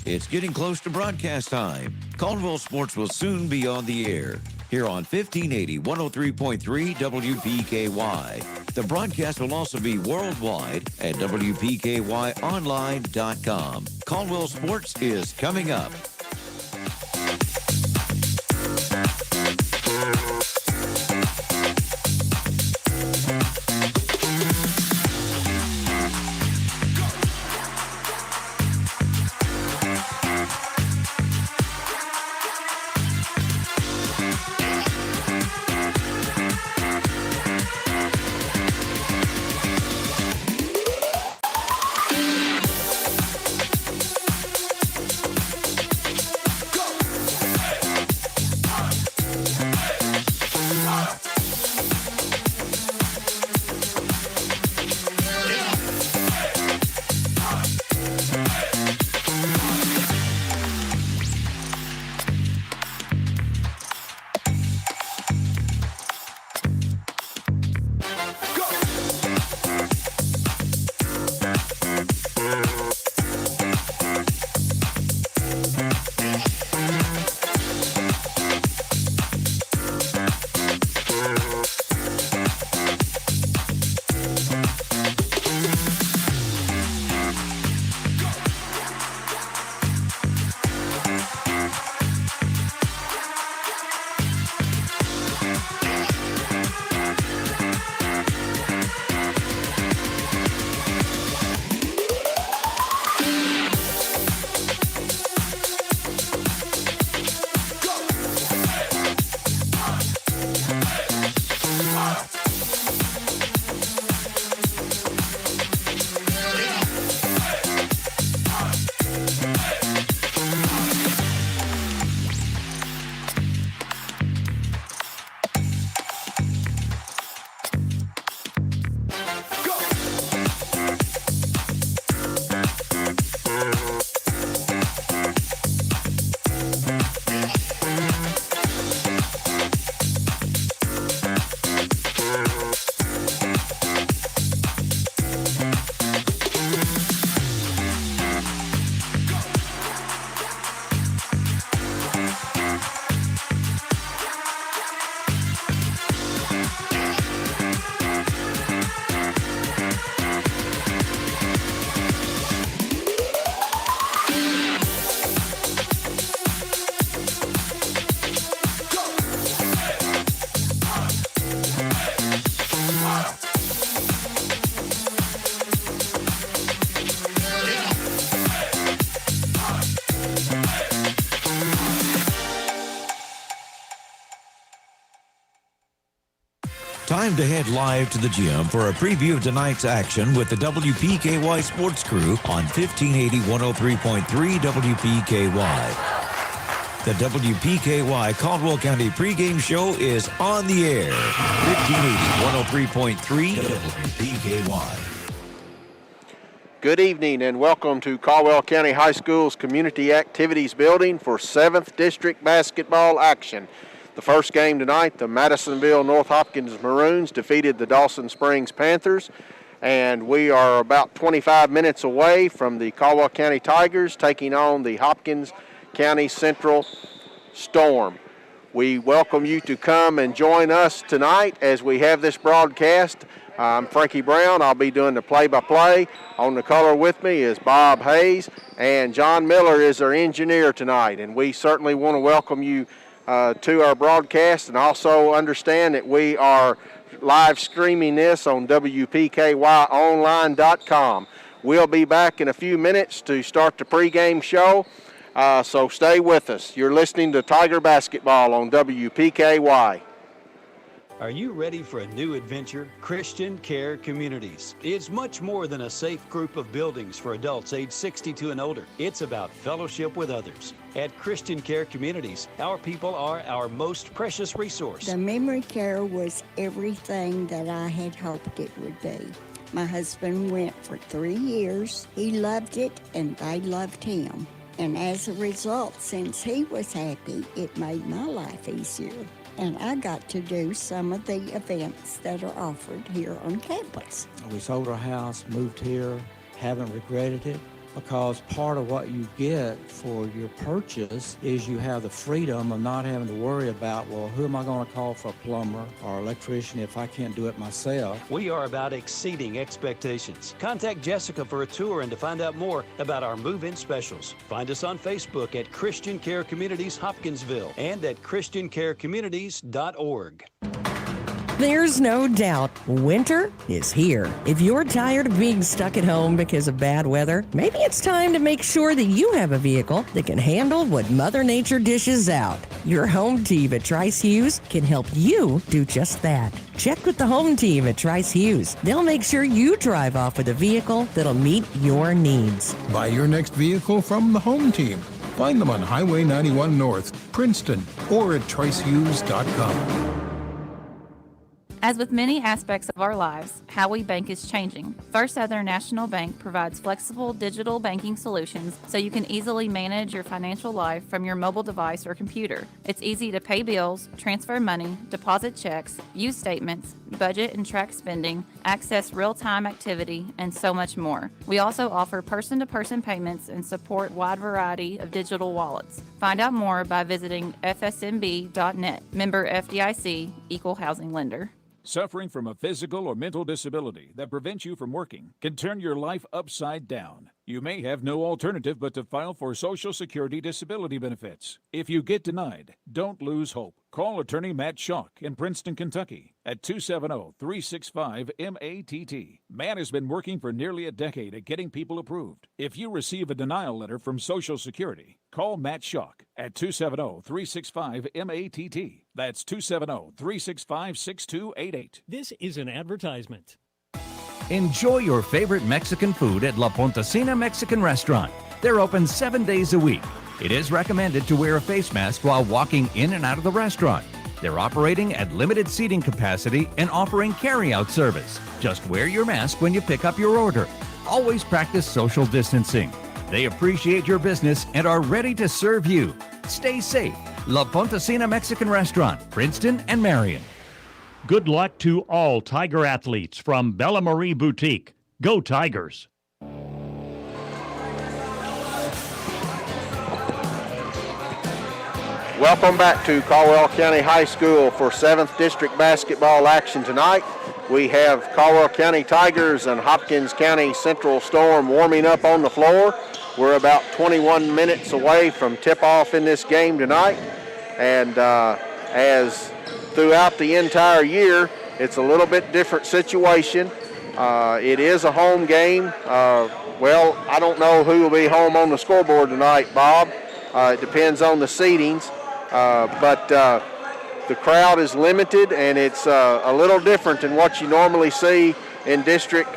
It's getting close to broadcast time. Caldwell Sports will soon be on the air here on 1580 103.3 WPKY. The broadcast will also be worldwide at WPKYonline.com. Caldwell Sports is coming up. Time to head live to the gym for a preview of tonight's action with the WPKY Sports Crew on 1580 103.3 WPKY. The WPKY Caldwell County pregame show is on the air. 1580 103.3 WPKY. Good evening and welcome to Caldwell County High School's Community Activities Building for 7th District basketball action. The first game tonight, the Madisonville North Hopkins Maroons defeated the Dawson Springs Panthers, and we are about 25 minutes away from the Caldwell County Tigers taking on the Hopkins County Central Storm. We welcome you to come and join us tonight as we have this broadcast. I'm Frankie Brown. I'll be doing the play-by-play. On the color with me is Bob Hayes, and John Miller is our engineer tonight, and we certainly want to welcome you to our broadcast, and also understand that we are live streaming this on WPKYonline.com. We'll be back in a few minutes to start the pregame show, so stay with us. You're listening to Tiger Basketball on WPKY. Are you ready for a new adventure? Christian Care Communities. It's much more than a safe group of buildings for adults age 62 and older. It's about fellowship with others. At Christian Care Communities, our people are our most precious resource. The memory care was everything that I had hoped it would be. My husband went for 3 years. He loved it, and they loved him. And as a result, since he was happy, it made my life easier. And I got to do some of the events that are offered here on campus. We sold our house, moved here, haven't regretted it. because part of what you get for your purchase is you have the freedom of not having to worry about, well, who am I going to call for a plumber or electrician if I can't do it myself? We are about exceeding expectations. Contact Jessica for a tour and to find out more about our move-in specials. Find us on Facebook at Christian Care Communities Hopkinsville and at christiancarecommunities.org. There's no doubt winter is here. If you're tired of being stuck at home because of bad weather, maybe it's time to make sure that you have a vehicle that can handle what Mother Nature dishes out. Your home team at Trice Hughes can help you do just that. Check with the home team at Trice Hughes. They'll make sure you drive off with a vehicle that'll meet your needs. Buy your next vehicle from the home team. Find them on Highway 91 North, Princeton, or at tricehughes.com. As with many aspects of our lives, how we bank is changing. First Southern National Bank provides flexible digital banking solutions so you can easily manage your financial life from your mobile device or computer. It's easy to pay bills, transfer money, deposit checks, use statements, budget and track spending, access real-time activity, and so much more. We also offer person-to-person payments and support a wide variety of digital wallets. Find out more by visiting fsmb.net. Member FDIC, Equal Housing Lender. Suffering from a physical or mental disability that prevents you from working can turn your life upside down. You may have no alternative but to file for Social Security disability benefits. If you get denied, don't lose hope. Call attorney Matt Schock in Princeton, Kentucky at 270-365-MATT. Matt has been working for nearly a decade at getting people approved. If you receive a denial letter from Social Security, call Matt Schock at 270-365-MATT. That's 270-365-6288. This is an advertisement. Enjoy your favorite Mexican food at La Pontesina Mexican Restaurant. They're open 7 days a week. It is recommended to wear a face mask while walking in and out of the restaurant. They're operating at limited seating capacity and offering carry-out service. Just wear your mask when you pick up your order. Always practice social distancing. They appreciate your business and are ready to serve you. Stay safe. La Pontesina Mexican Restaurant, Princeton and Marion. Good luck to all Tiger athletes from Bella Marie Boutique. Go Tigers! Welcome back to Caldwell County High School for 7th District basketball action tonight. We have Caldwell County Tigers and Hopkins County Central Storm warming up on the floor. We're about 21 minutes away from tip-off in this game tonight. And as throughout the entire year, it's a little bit different situation. It is a home game. Well, I don't know who will be home on the scoreboard tonight, Bob. It depends on the seedings. But the crowd is limited, and it's a little different than what you normally see in district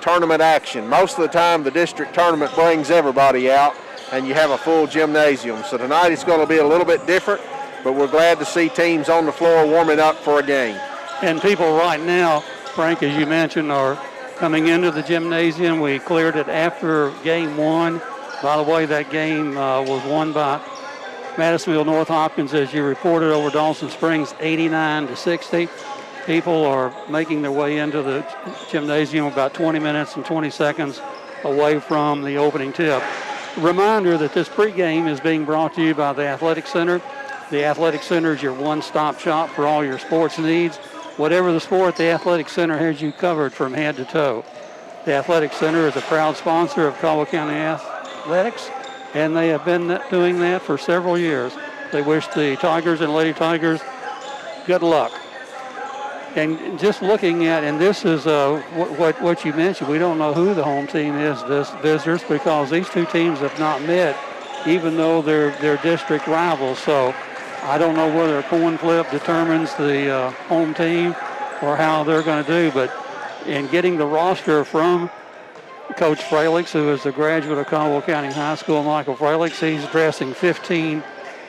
tournament action. Most of the time, the district tournament brings everybody out, and you have a full gymnasium. So tonight it's going to be a little bit different, but we're glad to see teams on the floor warming up for a game. And people right now, Frank, as you mentioned, are coming into the gymnasium. We cleared it after game one. By the way, that game was won by Madisonville North Hopkins, as you reported, over Dawson Springs, 89-60. People are making their way into the gymnasium about 20 minutes and 20 seconds away from the opening tip. Reminder that this pregame is being brought to you by the Athletic Center. The Athletic Center is your one-stop shop for all your sports needs. Whatever the sport, the Athletic Center has you covered from head to toe. The Athletic Center is a proud sponsor of Caldwell County Athletics, and they have been doing that for several years. They wish the Tigers and Lady Tigers good luck. And just looking at, and this is what you mentioned, we don't know who the home team is, visitors, because these two teams have not met, even though they're district rivals. So I don't know whether a coin flip determines the home team or how they're going to do, but in getting the roster from Coach Fralix, who is a graduate of Caldwell County High School, Michael Fralix, he's dressing 15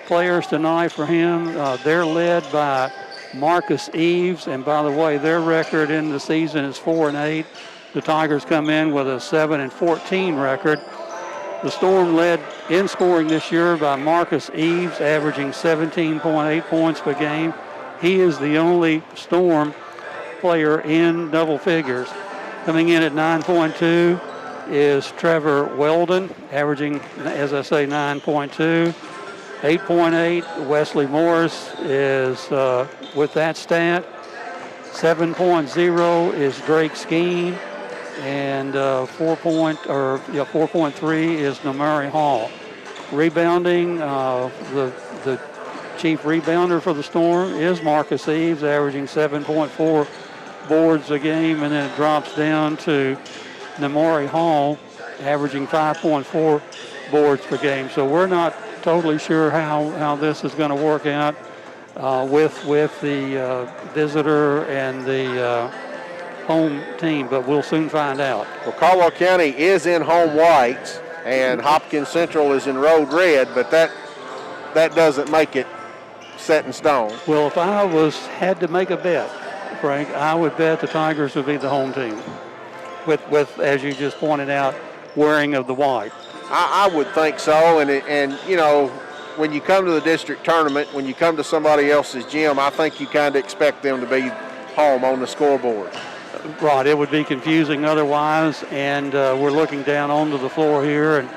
players tonight for him. They're led by Marcus Eves, and by the way, their record in the season is 4-8. The Tigers come in with a 7-14 record. The Storm led in scoring this year by Marcus Eves, averaging 17.8 points per game. He is the only Storm player in double figures. Coming in at 9.2 is Trevor Weldon, averaging, as I say, 9.2. 8.8, Wesley Morris is with that stat. 7.0 is Drake Skeen, and 4.3 is Namari Hall. Rebounding, the chief rebounder for the Storm is Marcus Eves, averaging 7.4 boards a game, and then it drops down to Namari Hall, averaging 5.4 boards per game. So we're not totally sure how this is going to work out with the visitor and the home team, but we'll soon find out. Well, Caldwell County is in home whites, and Hopkins Central is in road red, but that doesn't make it set in stone. Well, if I had to make a bet, Frank, I would bet the Tigers would be the home team, with as you just pointed out, wearing of the white. I would think so, and you know, when you come to the district tournament, when you come to somebody else's gym, I think you kind of expect them to be home on the scoreboard. Right, it would be confusing otherwise, and we're looking down onto the floor here, and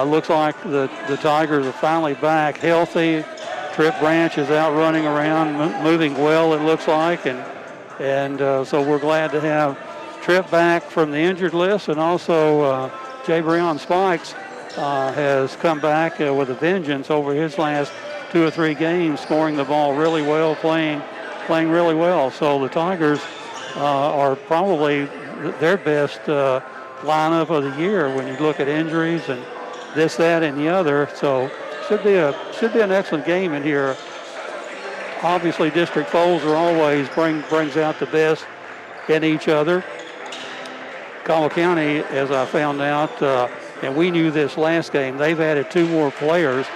looks like the Tigers are finally back healthy. Trip Branch is out running around, moving well, it looks like, and so we're glad to have Trip back from the injured list, and also Jay Breon Spikes has come back with a vengeance over his last 2 or 3 games, scoring the ball really well, playing really well. So the Tigers are probably their best lineup of the year when you look at injuries and this, that, and the other. So should be an excellent game in here. Obviously, district foes are always brings out the best in each other. Caldwell County, as I found out, and we knew this last game, they've added 2 more players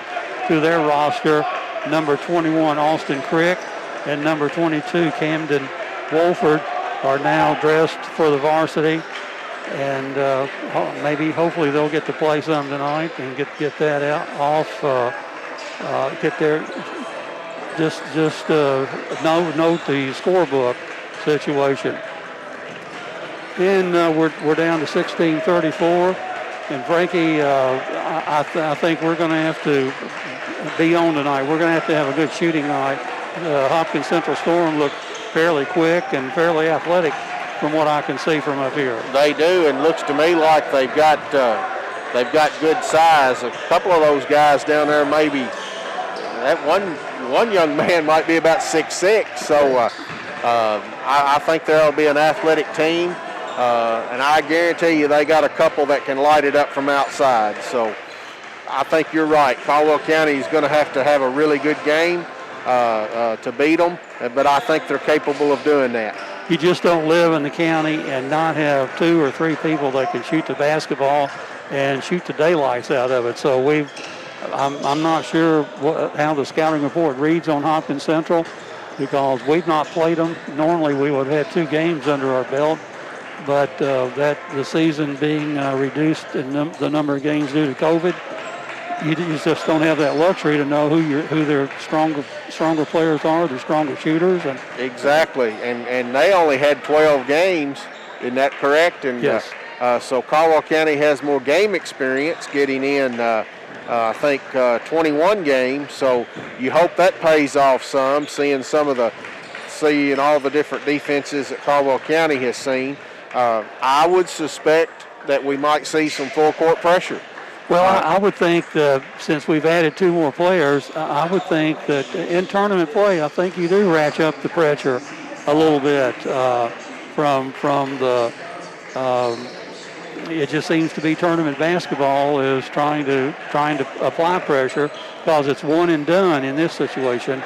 to their roster. Number 21, Austin Crick, and number 22, Camden Wolford, are now dressed for the varsity. And hopefully they'll get to play some tonight and get that out off. Get their just note the scorebook situation. And we're down to 16:34. And Frankie, I think we're going to have to be on tonight. We're going to have a good shooting night. Hopkins Central Storm look fairly quick and fairly athletic from what I can see from up here. They do, and looks to me like they've got good size. A couple of those guys down there, maybe that one young man might be about 6'6". So I think there'll be an athletic team. And I guarantee you they got a couple that can light it up from outside. So I think you're right. Caldwell County is going to have a really good game to beat them, but I think they're capable of doing that. You just don't live in the county and not have 2 or 3 people that can shoot the basketball and shoot the daylights out of it. So I'm not sure how the scouting report reads on Hopkins Central, because we've not played them. Normally we would have had 2 games under our belt. But that the season being reduced in the number of games due to COVID, you just don't have that luxury to know who their stronger players are, their stronger shooters. And exactly, and they only had 12 games, isn't that correct? And yes. So Caldwell County has more game experience, getting in I think 21 games. So you hope that pays off some, seeing all the different defenses that Caldwell County has seen. I would suspect that we might see some full court pressure. Well, I would think that since we've added 2 more players, I would think that in tournament play, I think you do ratchet up the pressure a little bit from the. It just seems to be tournament basketball is trying to apply pressure, because it's one and done in this situation.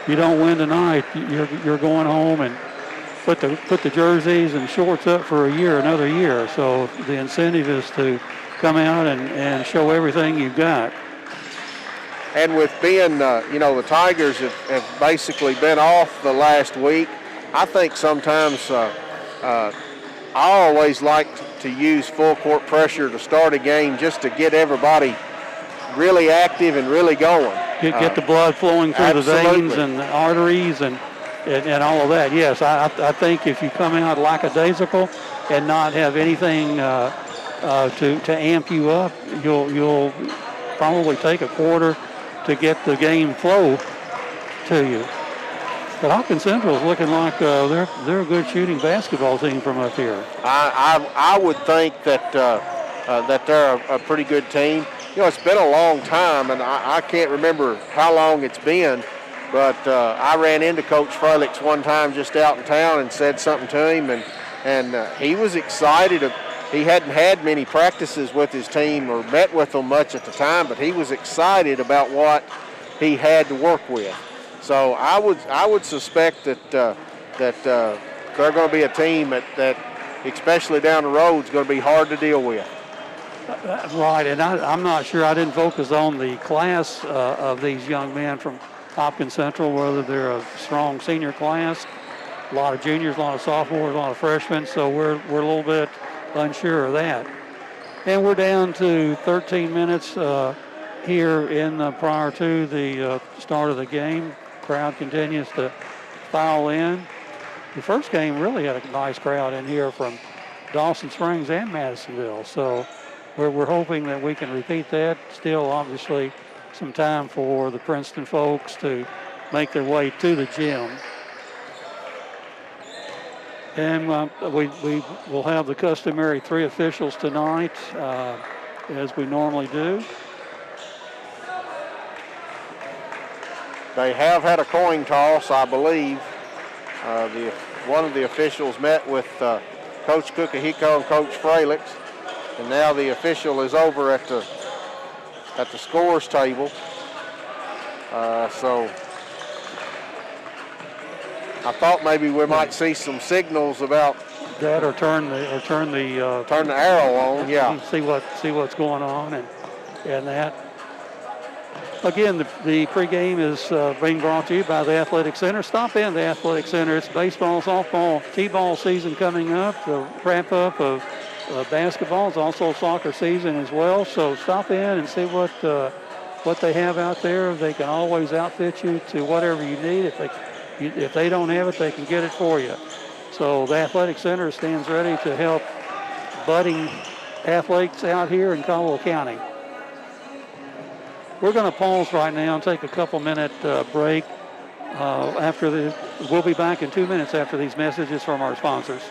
You don't win tonight, you're going home and put the jerseys and shorts up for another year. So the incentive is to come out and show everything you've got. And with being, the Tigers have basically been off the last week, I think sometimes I always like to use full court pressure to start a game, just to get everybody really active and really going. Get the blood flowing through absolutely. The veins and the arteries and all of that. Yes, I think if you come out lackadaisical and not have anything to amp you up. You'll probably take a quarter to get the game flow to you. But Hopkins Central is looking like they're a good shooting basketball team from up here. I would think that that they're a pretty good team. You know, it's been a long time, and I can't remember how long it's been, but I ran into Coach Frelichs one time just out in town and said something to him, and he was excited. He hadn't had many practices with his team or met with them much at the time, but he was excited about what he had to work with. So I would suspect that they're going to be a team that especially down the road, is going to be hard to deal with. Right, and I'm not sure. I didn't focus on the class of these young men from Hopkins Central, whether they're a strong senior class, a lot of juniors, a lot of sophomores, a lot of freshmen, so we're a little bit unsure of that. And we're down to 13 minutes here prior to the start of the game. Crowd continues to file in. The first game really had a nice crowd in here from Dawson Springs and Madisonville, so we're hoping that we can repeat that. Still, obviously, some time for the Princeton folks to make their way to the gym. And we will have the customary 3 officials tonight, as we normally do. They have had a coin toss, I believe. One of the officials met with Coach Kukahiko and Coach Frelichs, and now the official is over at the scores table. So I thought maybe we might see some signals about that, or turn the arrow on. Yeah. See what's going on, and that. Again, the pregame is being brought to you by the Athletic Center. Stop in the Athletic Center. It's baseball, softball, t-ball season coming up. The wrap up of basketball is also soccer season as well. So stop in and see what they have out there. They can always outfit you to whatever you need. If they don't have it, they can get it for you. So the Athletic Center stands ready to help budding athletes out here in Caldwell County. We're going to pause right now and take a couple-minute break. We'll be back in 2 minutes after these messages from our sponsors.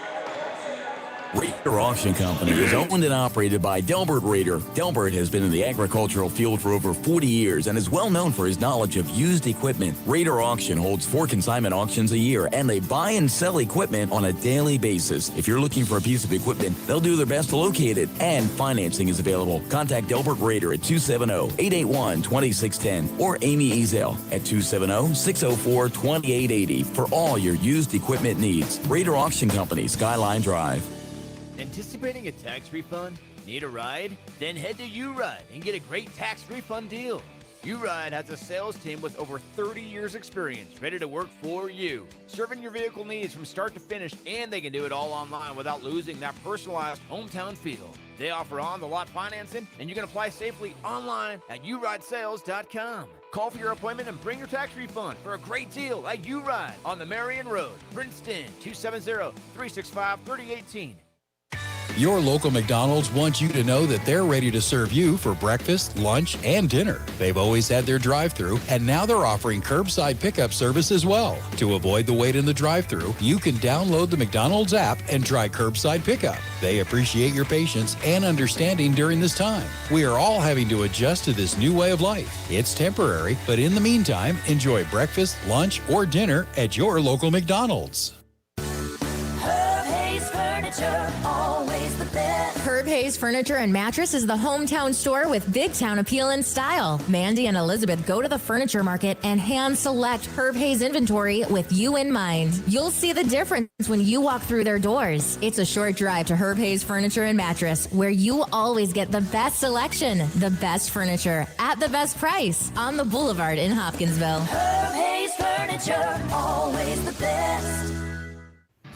Rader Auction Company is owned and operated by Delbert Rader. Delbert has been in the agricultural field for over 40 years and is well known for his knowledge of used equipment. Rader Auction holds 4 consignment auctions a year, and they buy and sell equipment on a daily basis. If you're looking for a piece of equipment, they'll do their best to locate it, and financing is available. Contact Delbert Rader at 270-881-2610 or Amy Ezel at 270-604-2880 for all your used equipment needs. Rader Auction Company, Skyline Drive. Anticipating a tax refund? Need a ride? Then head to U-Ride and get a great tax refund deal. U-Ride has a sales team with over 30 years experience ready to work for you, serving your vehicle needs from start to finish, and they can do it all online without losing that personalized hometown feel. They offer on-the-lot financing, and you can apply safely online at uridesales.com. Call for your appointment and bring your tax refund for a great deal at U-Ride on the Marion Road, Princeton, 270-365-3018. Your local McDonald's wants you to know that they're ready to serve you for breakfast, lunch, and dinner. They've always had their drive-thru, and now they're offering curbside pickup service as well. To avoid the wait in the drive-thru, you can download the McDonald's app and try curbside pickup. They appreciate your patience and understanding during this time. We are all having to adjust to this new way of life. It's temporary, but in the meantime, enjoy breakfast, lunch, or dinner at your local McDonald's. Herb Hayes Furniture and Mattress is the hometown store with big town appeal and style. Mandy and Elizabeth go to the furniture market and hand select Herb Hayes inventory with you in mind. You'll see the difference when you walk through their doors. It's a short drive to Herb Hayes Furniture and Mattress, where you always get the best selection, the best furniture at the best price on the Boulevard in Hopkinsville. Herb Hayes Furniture, always the best.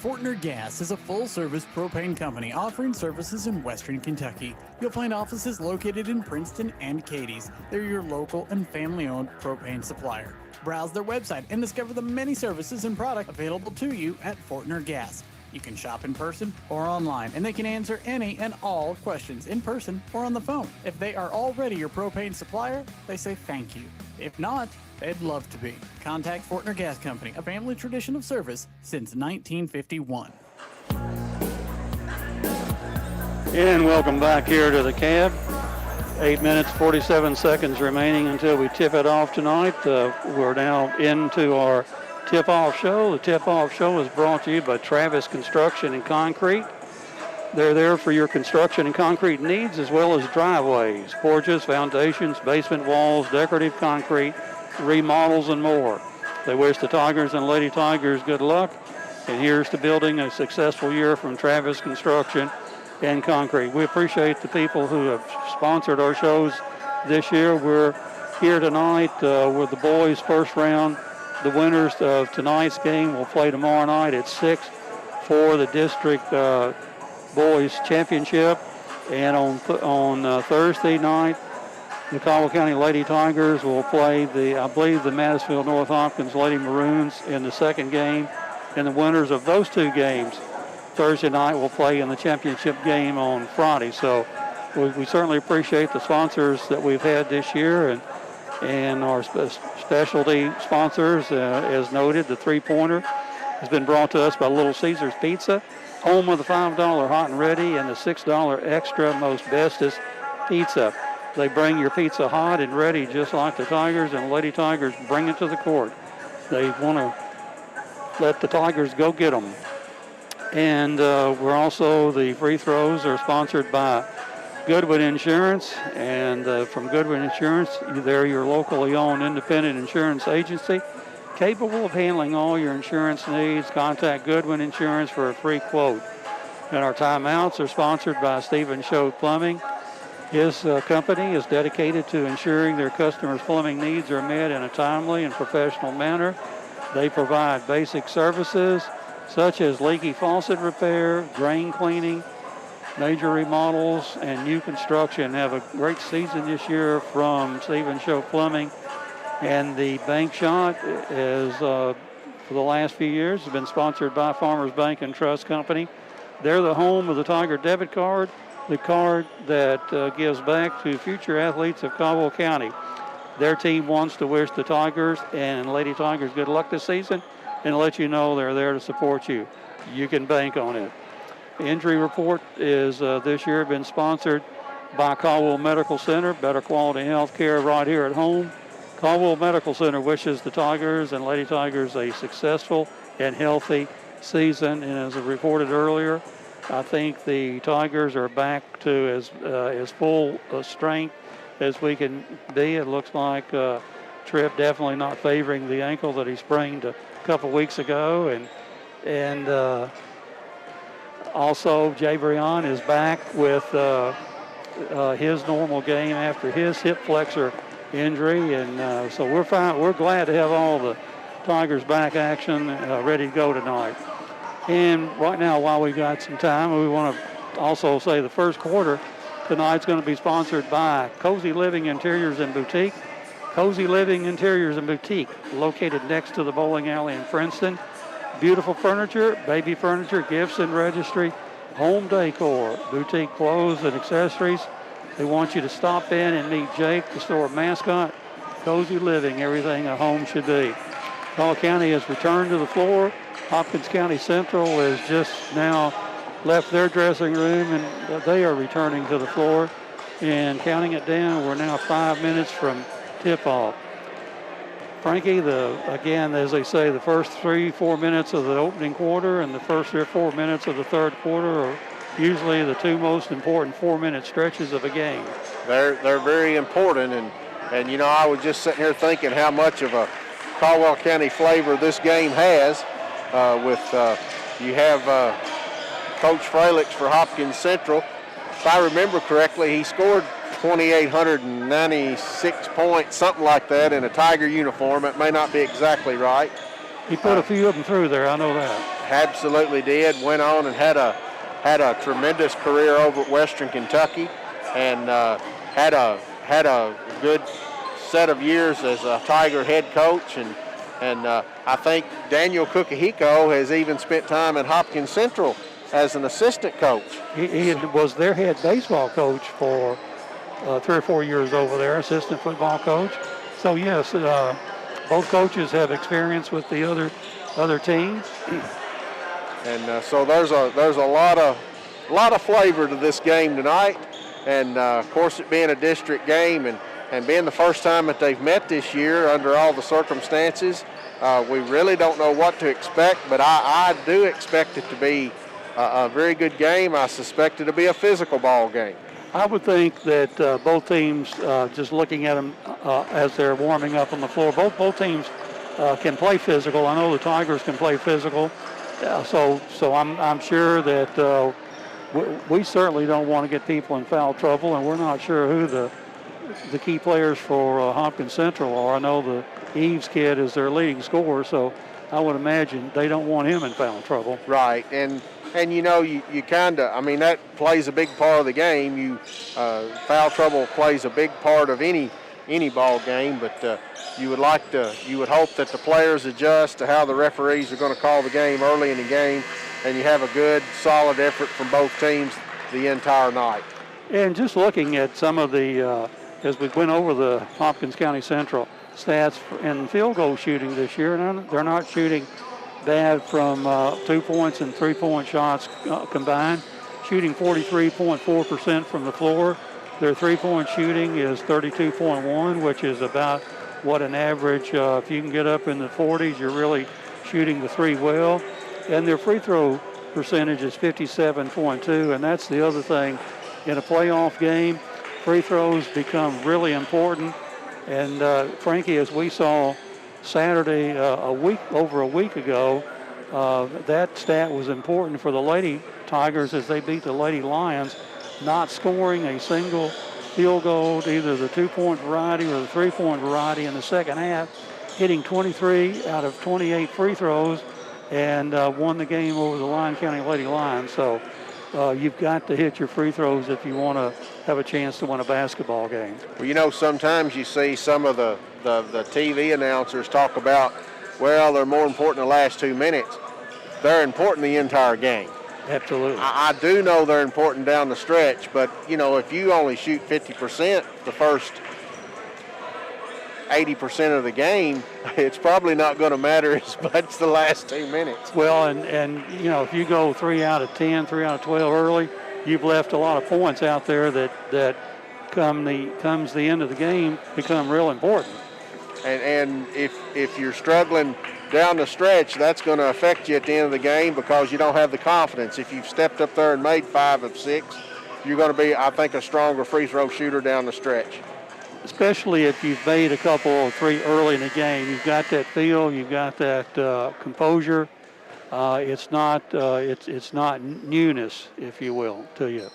Fortner Gas is a full-service propane company offering services in Western Kentucky. You'll find offices located in Princeton and Cadiz. They're your local and family-owned propane supplier. Browse their website and discover the many services and products available to you at Fortner Gas. You can shop in person or online, and they can answer any and all questions in person or on the phone. If they are already your propane supplier, they say thank you. If not, they'd love to be. Contact Fortner Gas Company, a family tradition of service since 1951. And welcome back here to the cab. 8 minutes, 47 seconds remaining until we tip it off tonight. We're now into our tip-off show. The tip-off show is brought to you by Travis Construction and Concrete. They're there for your construction and concrete needs, as well as driveways, porches, foundations, basement walls, decorative concrete, remodels, and more. They wish the Tigers and Lady Tigers good luck, and here's to building a successful year from Travis Construction and Concrete. We appreciate the people who have sponsored our shows this year. We're here tonight with the boys' first round. The winners of tonight's game will play tomorrow night at 6 for the district boys championship. And on Thursday night, the Caldwell County Lady Tigers will play the Madisonville North Hopkins Lady Maroons in the second game. And the winners of those two games Thursday night will play in the championship game on Friday. So we certainly appreciate the sponsors that we've had this year and our specialty sponsors. As noted, the three-pointer has been brought to us by Little Caesars Pizza, home of the $5 hot and ready and the $6 extra most bestest pizza. They bring your pizza hot and ready just like the Tigers, and Lady Tigers bring it to the court. They want to let the Tigers go get them. And we're also, the free throws are sponsored by Goodwin Insurance. And from Goodwin Insurance, they're your locally owned independent insurance agency, capable of handling all your insurance needs. Contact Goodwin Insurance for a free quote. And our timeouts are sponsored by Stephen Show Plumbing. His company is dedicated to ensuring their customers' plumbing needs are met in a timely and professional manner. They provide basic services such as leaky faucet repair, drain cleaning, major remodels, and new construction. Have a great season this year from Stephen Show Plumbing. And the bank shot is, for the last few years, has been sponsored by Farmers Bank and Trust Company. They're the home of the Tiger debit card, the card that gives back to future athletes of Caldwell County. Their team wants to wish the Tigers and Lady Tigers good luck this season and let you know they're there to support you. You can bank on it. The injury report is this year been sponsored by Caldwell Medical Center, better quality health care right here at home. Caldwell Medical Center wishes the Tigers and Lady Tigers a successful and healthy season. And as reported earlier, I think the Tigers are back to as full strength as we can be. It looks like Tripp definitely not favoring the ankle that he sprained a couple weeks ago, and also Jay Brion is back with his normal game after his hip flexor injury, and so we're fine. We're glad to have all the Tigers back action ready to go tonight. And right now, while we got some time, we want to also say the first quarter tonight's going to be sponsored by Cozy Living Interiors and Boutique. Cozy Living Interiors and Boutique, located next to the bowling alley in Princeton. Beautiful furniture, baby furniture, gifts and registry, home decor, boutique clothes and accessories. They want you to stop in and meet Jake, the store mascot. Cozy Living, everything a home should be. Caldwell County has returned to the floor. Hopkins County Central has just now left their dressing room, and they are returning to the floor. And counting it down, we're now 5 minutes from tip-off. Frankie, again, as they say, the first 3-4 minutes of the opening quarter and the first 3 or 4 minutes of the third quarter are usually the two most important 4-minute stretches of a game. They're very important, and you know, I was just sitting here thinking how much of a Caldwell County flavor this game has. You have Coach Fralix for Hopkins Central. If I remember correctly, he scored 2,896 points, something like that, in a Tiger uniform. It may not be exactly right. He put a few of them through there, I know that. Absolutely did. Went on and had a tremendous career over at Western Kentucky, and had a good set of years as a Tiger head coach, and And I think Daniel Kukahiko has even spent time at Hopkins Central as an assistant coach. He was their head baseball coach for 3 or 4 years over there, assistant football coach. So yes, both coaches have experience with the other teams. And so there's a lot of flavor to this game tonight. And of course, it being a district game and being the first time that they've met this year under all the circumstances, we really don't know what to expect, but I do expect it to be a very good game. I suspect it'll be a physical ball game. I would think that both teams, just looking at them as they're warming up on the floor, both teams can play physical. I know the Tigers can play physical, so I'm sure that we certainly don't want to get people in foul trouble, and we're not sure who the key players for Hopkins Central are. I know the Eves kid is their leading scorer, so I would imagine they don't want him in foul trouble. Right, and you know, you kind of, I mean, that plays a big part of the game. Foul trouble plays a big part of any ball game, but you would hope that the players adjust to how the referees are going to call the game early in the game, and you have a good, solid effort from both teams the entire night. And just looking at some of the, as we went over the Hopkins County Central stats in field goal shooting this year, and they're not shooting bad from 2 points and 3-point shots combined, shooting 43.4% from the floor. Their 3-point shooting is 32.1, which is about what an average, if you can get up in the 40s, you're really shooting the three well. And their free throw percentage is 57.2, and that's the other thing. In a playoff game, free throws become really important. And Frankie, as we saw Saturday, over a week ago, that stat was important for the Lady Tigers as they beat the Lady Lions, not scoring a single field goal, either the 2-point variety or the 3-point variety in the second half, hitting 23 out of 28 free throws, and won the game over the Lyon County Lady Lions. So you've got to hit your free throws if you want to have a chance to win a basketball game. Well, you know, sometimes you see some of the TV announcers talk about, well, they're more important the last 2 minutes. They're important the entire game. Absolutely. I do know they're important down the stretch, but, you know, if you only shoot 50% the first 80% of the game, it's probably not going to matter as much the last 2 minutes. Well, and you know, if you go 3 out of 10, 3 out of 12 early, you've left a lot of points out there that comes the end of the game become real important. And if you're struggling down the stretch, that's going to affect you at the end of the game because you don't have the confidence. If you've stepped up there and made 5 of 6, you're going to be, I think, a stronger free throw shooter down the stretch. Especially if you've made a couple or 3 early in the game. You've got that feel, you've got that composure. It's not newness, if you will, to you.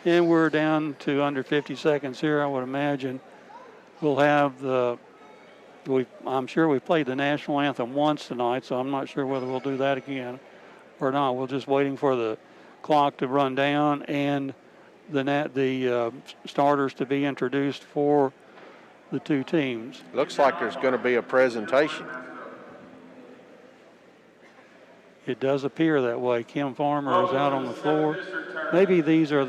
And we're down to under 50 seconds here. I would imagine we'll have I'm sure we've played the national anthem once tonight, so I'm not sure whether we'll do that again or not. We're just waiting for the clock to run down and the starters to be introduced for the two teams. Looks like there's going to be a presentation. It does appear that way. Kim Farmer is out on the floor. Maybe these are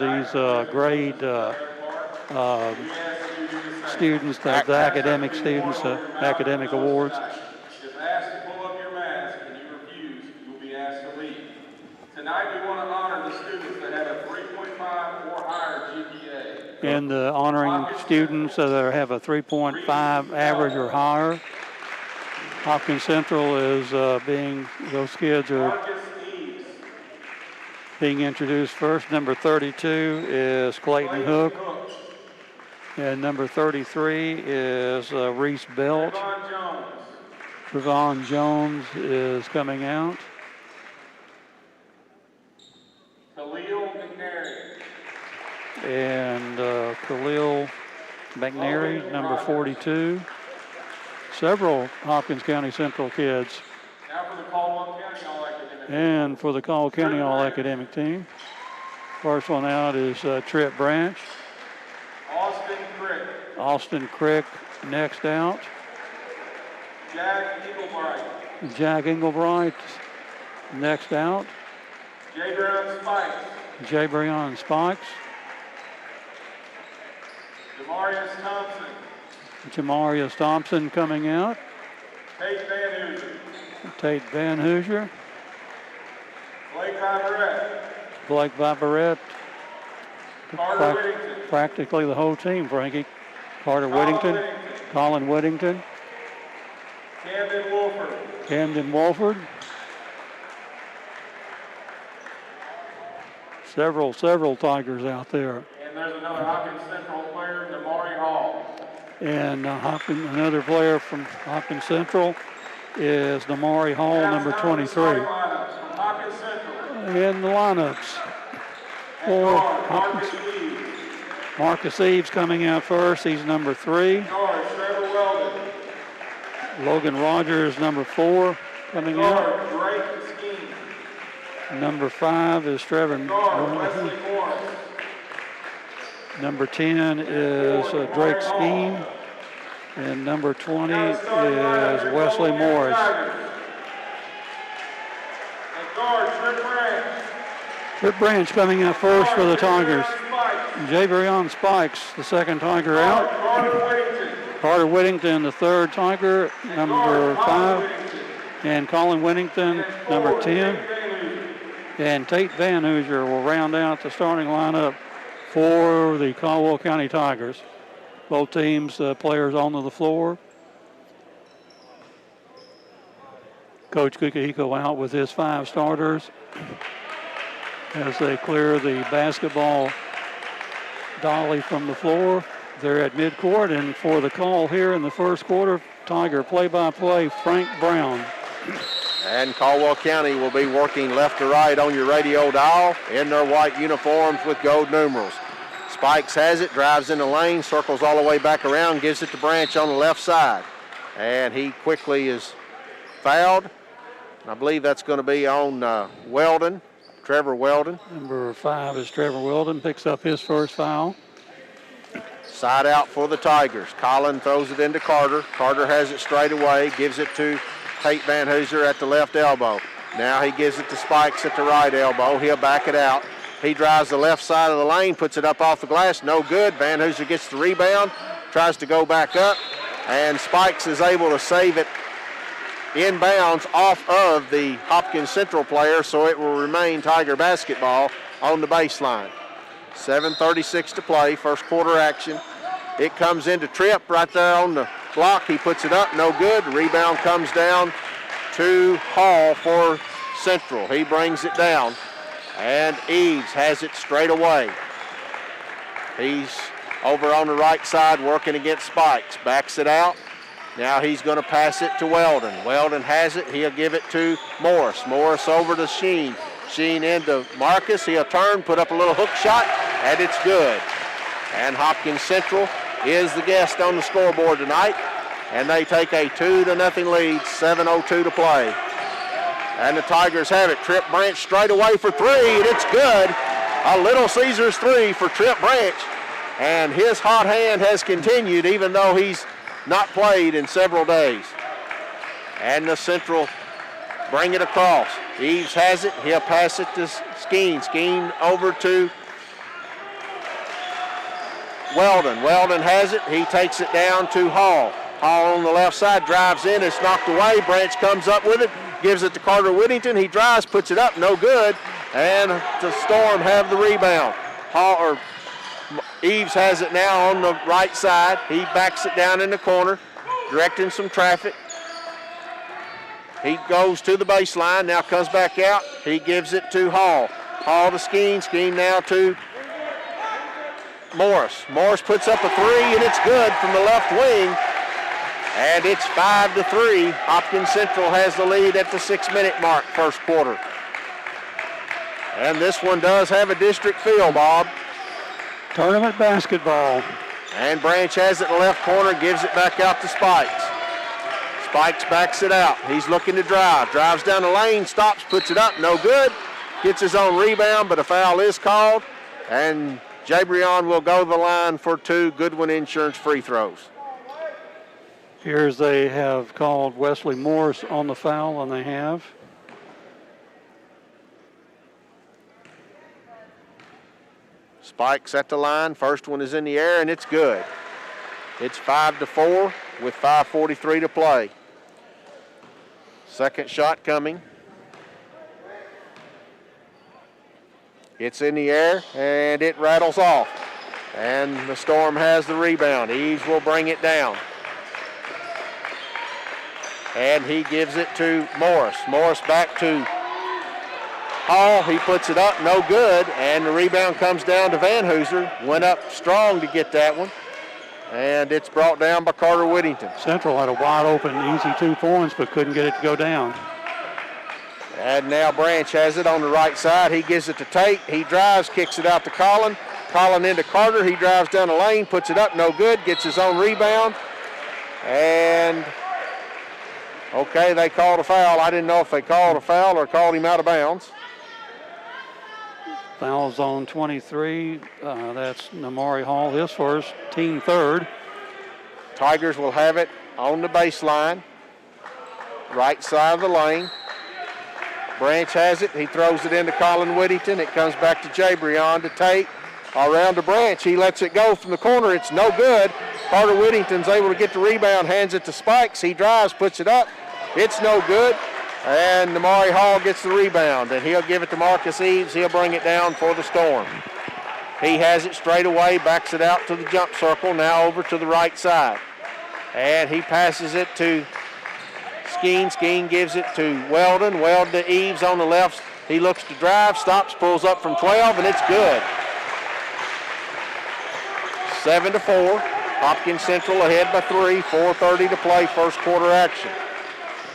grade students, the academic students, academic awards. If asked to pull up your mask and you refuse, you will be asked to leave. Tonight we want to honor the students that have a 3.5 or higher GPA. And the honoring students that have a 3.5 average or higher. Hopkins Central is those kids are being introduced first. Number 32 is Clayton Hook. And number 33 is Reese Belt. Trevon Jones is coming out. Khalil McNary. And Khalil McNary, number 42. Several Hopkins County Central kids. Now for the Caldwell County All-Academic. And for the Caldwell County All-Academic team. First one out is Trip Branch. Austin Crick. Austin Crick next out. Jack Englebright next out. Jabrion Spikes. Jabrion Spikes. Demarius Thompson. Jamarius Thompson coming out. Tate Van Hooser. Tate Van Hooser. Blake Viverette. Blake Viverette. Carter Whittington. Practically the whole team, Frankie. Carter Whittington. Colin Whittington. Camden Wolford. Camden Wolford. Several Tigers out there. And there's another Hopkins Central player, Damari Hall. And another player from Hopkins Central is Damari Hall, number 23. Hopkins Central. In the lineups for Hopkins. Marcus Eves coming out first. He's number 3. Trevor Weldon. Logan Rogers, number 4, coming out. Drake Skeen. Number 5 is Trevor. Wesley Morris. Number 10 is Drake Skeen. And number 20 is Wesley Morris. And guard, Trip Branch. Trip Branch coming out first for the Tigers. Jabrion Spikes, the second Tiger out. Carter Whittington, the third Tiger, number 5. And Colin Whittington, number 10. And Tate Van Hooser will round out the starting lineup for the Caldwell County Tigers. Both teams, players onto the floor. Coach Kukahiko out with his 5 starters as they clear the basketball dolly from the floor. They're at midcourt, and for the call here in the first quarter, Tiger play-by-play, Frank Brown. And Caldwell County will be working left to right on your radio dial in their white uniforms with gold numerals. Spikes has it, drives in the lane, circles all the way back around, gives it to Branch on the left side. And he quickly is fouled. And I believe that's going to be on Weldon, Trevor Weldon. Number 5 is Trevor Weldon, picks up his first foul. Side out for the Tigers. Colin throws it into Carter. Carter has it straight away, gives it to Tate Van Hooser at the left elbow. Now he gives it to Spikes at the right elbow. He'll back it out. He drives the left side of the lane, puts it up off the glass. No good. Van Hooser gets the rebound, tries to go back up, and Spikes is able to save it inbounds off of the Hopkins Central player, so it will remain Tiger basketball on the baseline. 7:36 to play, first quarter action. It comes into Tripp right there on the block. He puts it up, no good. Rebound comes down to Hall for Central. He brings it down, and Eves has it straight away. He's over on the right side working against Spikes. Backs it out. Now he's going to pass it to Weldon. Weldon has it. He'll give it to Morris. Morris over to Sheen. Sheen into Marcus. He'll turn, put up a little hook shot, and it's good. And Hopkins Central is the guest on the scoreboard tonight, and they take a 2-0 lead, 7:02 to play. And the Tigers have it. Trip Branch straight away for 3, and it's good. A Little Caesars 3 for Trip Branch, and his hot hand has continued even though he's not played in several days. And the Central bring it across. Eves has it. He'll pass it to Skeen. Skeen over to Weldon. Weldon has it. He takes it down to Hall. Hall on the left side, drives in. It's knocked away. Branch comes up with it, gives it to Carter Whittington. He drives, puts it up, no good. And the Storm have the rebound. Eves has it now on the right side. He backs it down in the corner, directing some traffic. He goes to the baseline, now comes back out. He gives it to Hall. Hall to Skeen. Skeen now to Morris. Morris puts up a 3, and it's good from the left wing. And it's 5-3. Hopkins Central has the lead at the 6-minute mark, first quarter. And this one does have a district feel, Bob. Tournament basketball. And Branch has it in the left corner, gives it back out to Spikes. Spikes backs it out. He's looking to drive. Drives down the lane, stops, puts it up, no good. Gets his own rebound, but a foul is called. And Jabrion will go to the line for 2 Goodwin Insurance free throws. Appears they have called Wesley Morris on the foul, and they have. Spikes at the line. First one is in the air, and it's good. It's 5-4 with 5:43 to play. Second shot coming. It's in the air, and it rattles off. And the Storm has the rebound. Eves will bring it down. And he gives it to Morris. Morris back to Hall. He puts it up, no good. And the rebound comes down to Van Hooser. Went up strong to get that one. And it's brought down by Carter Whittington. Central had a wide open, easy 2 points, but couldn't get it to go down. And now Branch has it on the right side. He gives it to Tate. He drives, kicks it out to Collin. Collin into Carter. He drives down the lane, puts it up, no good, gets his own rebound. And, okay, they called a foul. I didn't know if they called a foul or called him out of bounds. Foul zone 23. That's Namari Hall, his first, team third. Tigers will have it on the baseline, right side of the lane. Branch has it. He throws it into Colin Whittington. It comes back to Jabrion to Tate. Around to Branch. He lets it go from the corner. It's no good. Carter Whittington's able to get the rebound, hands it to Spikes. He drives, puts it up. It's no good. And Namari Hall gets the rebound, and he'll give it to Marcus Eves. He'll bring it down for the Storm. He has it straight away, backs it out to the jump circle, now over to the right side. And he passes it to Skeen. Skeen gives it to Weldon. Weldon to Eves on the left. He looks to drive, stops, pulls up from 12, and it's good. 7-4. Hopkins Central ahead by 3. 4:30 to play, first quarter action.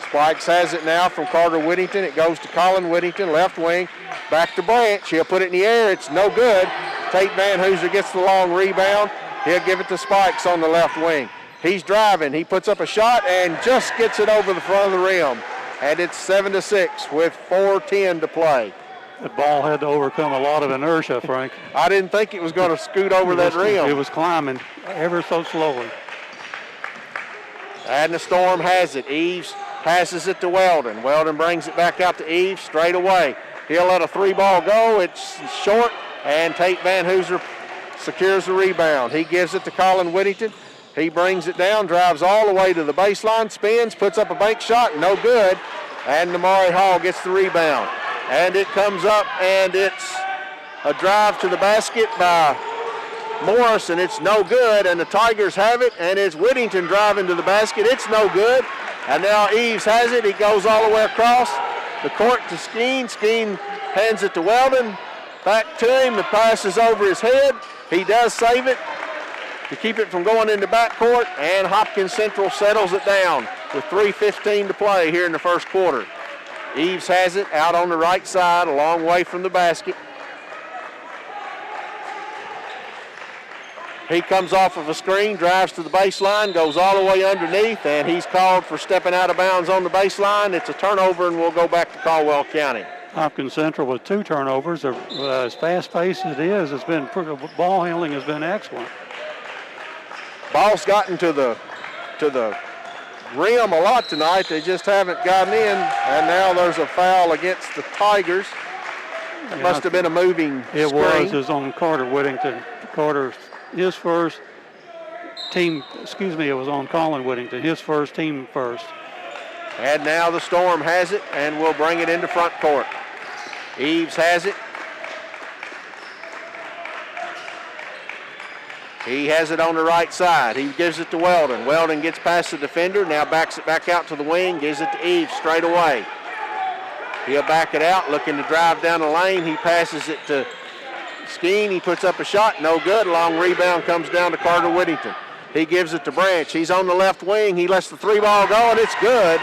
Spikes has it now from Carter Whittington. It goes to Colin Whittington, left wing, back to Branch. He'll put it in the air. It's no good. Tate Van Hooser gets the long rebound. He'll give it to Spikes on the left wing. He's driving. He puts up a shot and just gets it over the front of the rim. And it's 7-6 with 4:10 to play. The ball had to overcome a lot of inertia, Frank. I didn't think it was going to scoot over that rim. It was climbing ever so slowly. And the Storm has it. Eves passes it to Weldon. Weldon brings it back out to Eves straight away. He'll let a 3-ball go. It's short, and Tate Van Hooser secures the rebound. He gives it to Colin Whittington. He brings it down, drives all the way to the baseline, spins, puts up a bank shot, no good. And Namari Hall gets the rebound. And it comes up, and it's a drive to the basket by Morris, and it's no good. And the Tigers have it, and it's Whittington driving to the basket. It's no good. And now Eves has it. He goes all the way across the court to Skeen. Skeen hands it to Weldon. Back to him. The pass is over his head. He does save it to keep it from going into backcourt, and Hopkins Central settles it down with 3:15 to play here in the first quarter. Eves has it out on the right side, a long way from the basket. He comes off of a screen, drives to the baseline, goes all the way underneath, and he's called for stepping out of bounds on the baseline. It's a turnover, and we'll go back to Caldwell County. Hopkins Central with 2 turnovers. As fast-paced as it is, ball handling has been excellent. Ball's gotten to the rim a lot tonight. They just haven't gotten in, and now there's a foul against the Tigers. It must have been a moving screen. It was on Carter Whittington. His first team, it was on Colin Whittington, his first team first. And now the Storm has it, and will bring it into front court. Eves has it. He has it on the right side. He gives it to Weldon. Weldon gets past the defender, now backs it back out to the wing, gives it to Eves straight away. He'll back it out, looking to drive down the lane. He passes it to Skeen. He puts up a shot, no good. Long rebound comes down to Carter Whittington. He gives it to Branch. He's on the left wing. He lets the 3-ball go, and it's good.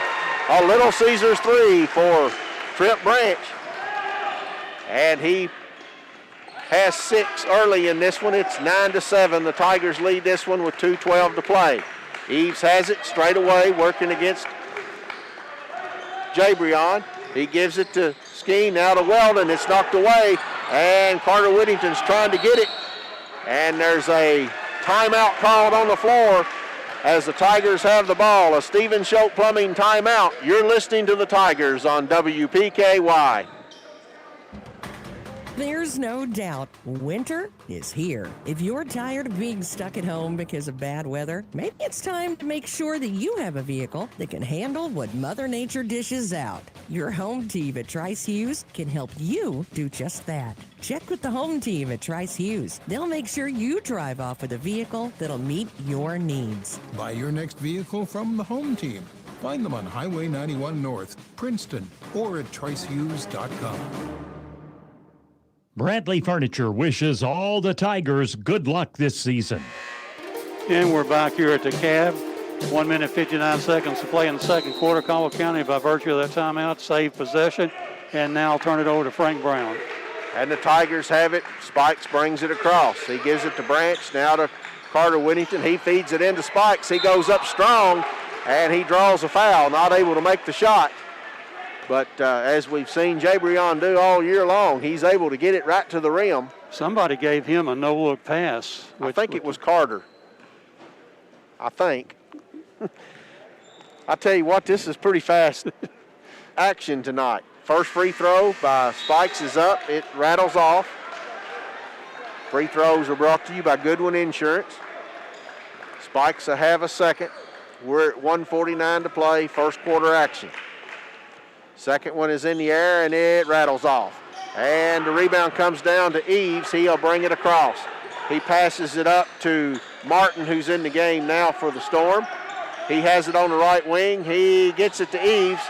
A Little Caesars 3 for Trip Branch. And he has 6 early in this one. It's 9-7. The Tigers lead this one with 2:12 to play. Eves has it straight away, working against Jabrion. He gives it to Skeen, now to Weldon. It's knocked away, and Carter Whittington's trying to get it. And there's a timeout called on the floor as the Tigers have the ball. A Stephen Schultz Plumbing timeout. You're listening to the Tigers on WPKY. There's no doubt winter is here. If you're tired of being stuck at home because of bad weather, maybe it's time to make sure that you have a vehicle that can handle what Mother Nature dishes out. Your home team at Trice Hughes can help you do just that. Check with the home team at Trice Hughes. They'll make sure you drive off with a vehicle that'll meet your needs. Buy your next vehicle from the home team. Find them on Highway 91 North, Princeton, or at tricehughes.com. Bradley Furniture wishes all the Tigers good luck this season. And we're back here at the Cab. 1 minute, 59 seconds to play in the second quarter. Caldwell County, by virtue of that timeout, saved possession. And now I'll turn it over to Frank Brown. And the Tigers have it. Spikes brings it across. He gives it to Branch, now to Carter Whittington. He feeds it into Spikes. He goes up strong, and he draws a foul, not able to make the shot. But as we've seen Jabrion do all year long, he's able to get it right to the rim. Somebody gave him a no-look pass. I think it was Carter. I think. I tell you what, this is pretty fast action tonight. First free throw by Spikes is up. It rattles off. Free throws are brought to you by Goodwin Insurance. Spikes have a second. We're at 1:49 to play, first quarter action. Second one is in the air, and it rattles off. And the rebound comes down to Eves. He'll bring it across. He passes it up to Martin, who's in the game now for the Storm. He has it on the right wing. He gets it to Eves.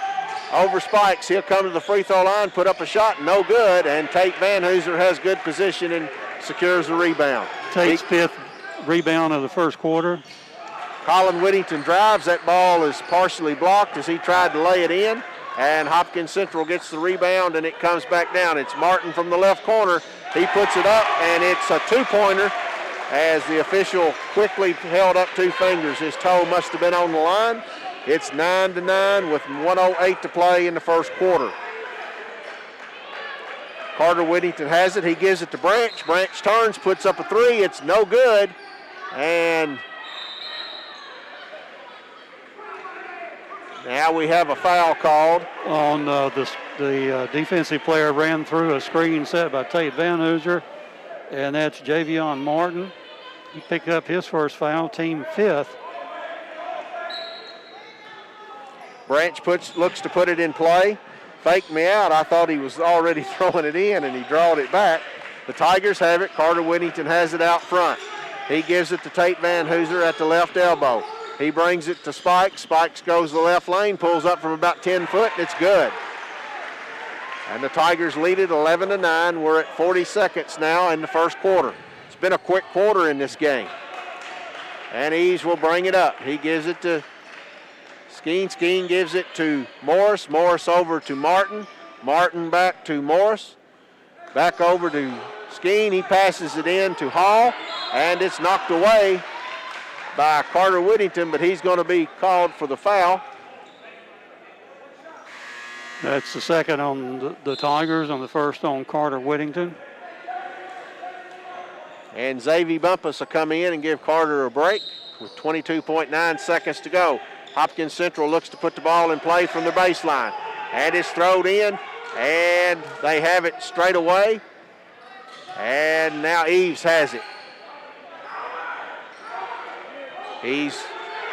Over Spikes. He'll come to the free throw line, put up a shot, no good. And Tate Van Hooser has good position and secures the rebound. Tate's fifth rebound of the first quarter. Colin Whittington drives. That ball is partially blocked as he tried to lay it in. And Hopkins Central gets the rebound, and it comes back down. It's Martin from the left corner. He puts it up, and it's a two-pointer as the official quickly held up two fingers. His toe must have been on the line. It's 9-9 with 1:08 to play in the first quarter. Carter Whittington has it. He gives it to Branch. Branch turns, puts up a three. It's no good. And now we have a foul called. On the defensive player ran through a screen set by Tate Van Hooser, and that's Javion Martin. He picked up his first foul, team fifth. Branch looks to put it in play. Faked me out. I thought he was already throwing it in, and he drawed it back. The Tigers have it. Carter Whittington has it out front. He gives it to Tate Van Hooser at the left elbow. He brings it to Spikes. Spikes goes to the left lane, pulls up from about 10 foot, and it's good. And the Tigers lead it 11-9. We're at 40 seconds now in the first quarter. It's been a quick quarter in this game. And Eves will bring it up. He gives it to Skeen. Skeen gives it to Morris. Morris over to Martin. Martin back to Morris. Back over to Skeen. He passes it in to Hall, and it's knocked away by Carter Whittington, but he's going to be called for the foul. That's the second on the Tigers, on the first on Carter Whittington. And Xavier Bumpus will come in and give Carter a break with 22.9 seconds to go. Hopkins Central looks to put the ball in play from the baseline. And it's thrown in, and they have it straight away. And now Eves has it.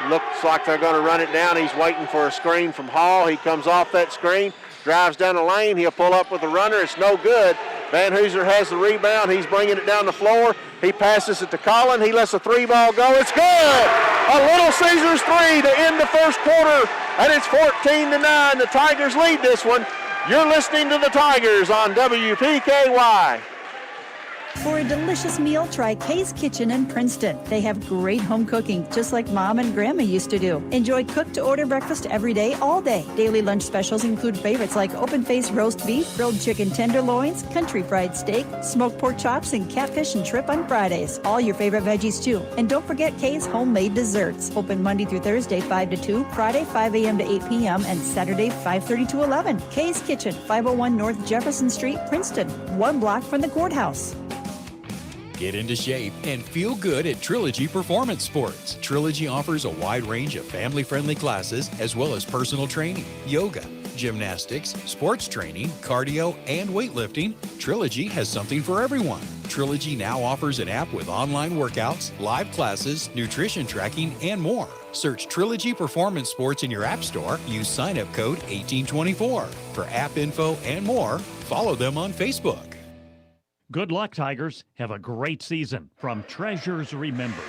Looks like they're going to run it down. He's waiting for a screen from Hall. He comes off that screen, drives down the lane. He'll pull up with the runner. It's no good. Van Hooser has the rebound. He's bringing it down the floor. He passes it to Collin. He lets a three ball go. It's good. A Little Caesars three to end the first quarter, and it's 14-9. The Tigers lead this one. You're listening to the Tigers on WPKY. For a delicious meal, try Kay's Kitchen in Princeton. They have great home cooking, just like Mom and Grandma used to do. Enjoy cooked-to-order breakfast every day, all day. Daily lunch specials include favorites like open-faced roast beef, grilled chicken tenderloins, country fried steak, smoked pork chops, and catfish and shrimp on Fridays. All your favorite veggies, too. And don't forget Kay's homemade desserts. Open Monday through Thursday, 5 to 2, Friday, 5 a.m. to 8 p.m., and Saturday, 5:30 to 11. Kay's Kitchen, 501 North Jefferson Street, Princeton, 1 block from the courthouse. Get into shape and feel good at Trilogy Performance Sports. Trilogy offers a wide range of family-friendly classes as well as personal training, yoga, gymnastics, sports training, cardio, and weightlifting. Trilogy has something for everyone. Trilogy now offers an app with online workouts, live classes, nutrition tracking, and more. Search Trilogy Performance Sports in your app store. Use sign-up code 1824. For app info and more, follow them on Facebook. Good luck, Tigers. Have a great season from Treasures Remembered.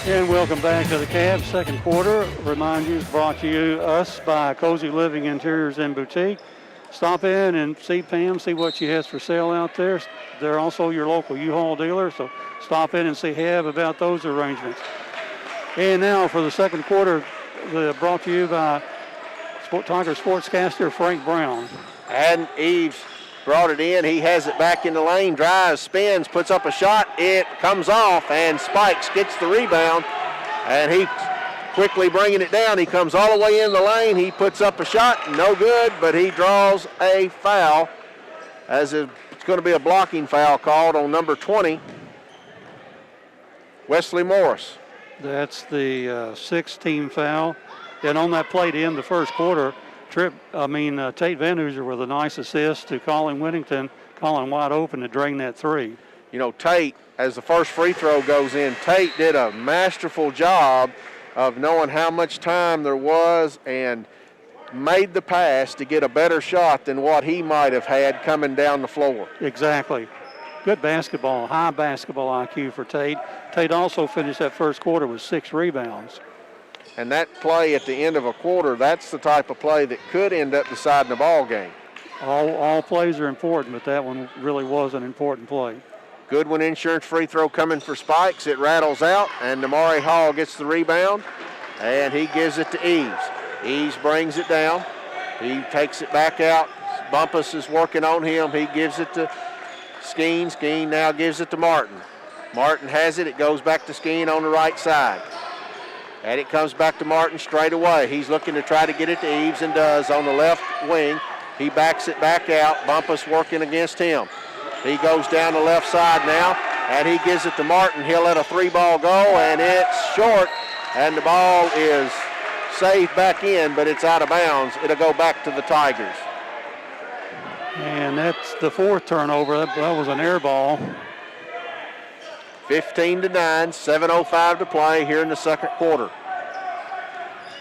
And welcome back to the Cavs second quarter. Remind you, it's brought to you us by Cozy Living Interiors and Boutique. Stop in and see Pam, see what she has for sale out there. They're also your local U-Haul dealer, so stop in and see Heb about those arrangements. And now for the second quarter, brought to you by Tiger sportscaster Frank Brown. And Eves brought it in. He has it back in the lane, drives, spins, puts up a shot. It comes off, and Spikes gets the rebound, and he quickly bringing it down. He comes all the way in the lane. He puts up a shot, no good, but he draws a foul, as it's going to be a blocking foul called on number 20, Wesley Morris. That's the sixth team foul. And on that play to end the first quarter, Tate Van Hooser with a nice assist to Colin Whittington, Colin wide open to drain that three. You know, Tate, as the first free throw goes in, Tate did a masterful job of knowing how much time there was and made the pass to get a better shot than what he might have had coming down the floor. Exactly. Good basketball, high basketball IQ for Tate. Tate also finished that first quarter with 6 rebounds. And that play at the end of a quarter, that's the type of play that could end up deciding a ball game. All plays are important, but that one really was an important play. Goodwin insurance free throw coming for Spikes. It rattles out, and Damari Hall gets the rebound, and he gives it to Eves. Eves brings it down. He takes it back out. Bumpus is working on him. He gives it to Skeen. Skeen now gives it to Martin. Martin has it. It goes back to Skeen on the right side. And it comes back to Martin straight away. He's looking to try to get it to Eves and does on the left wing. He backs it back out. Bumpus working against him. He goes down the left side now, and he gives it to Martin. He'll let a 3-ball go, and it's short, and the ball is saved back in, but it's out of bounds. It'll go back to the Tigers. And that's the fourth turnover. That was an air ball. 15-9, 7:05 to play here in the second quarter.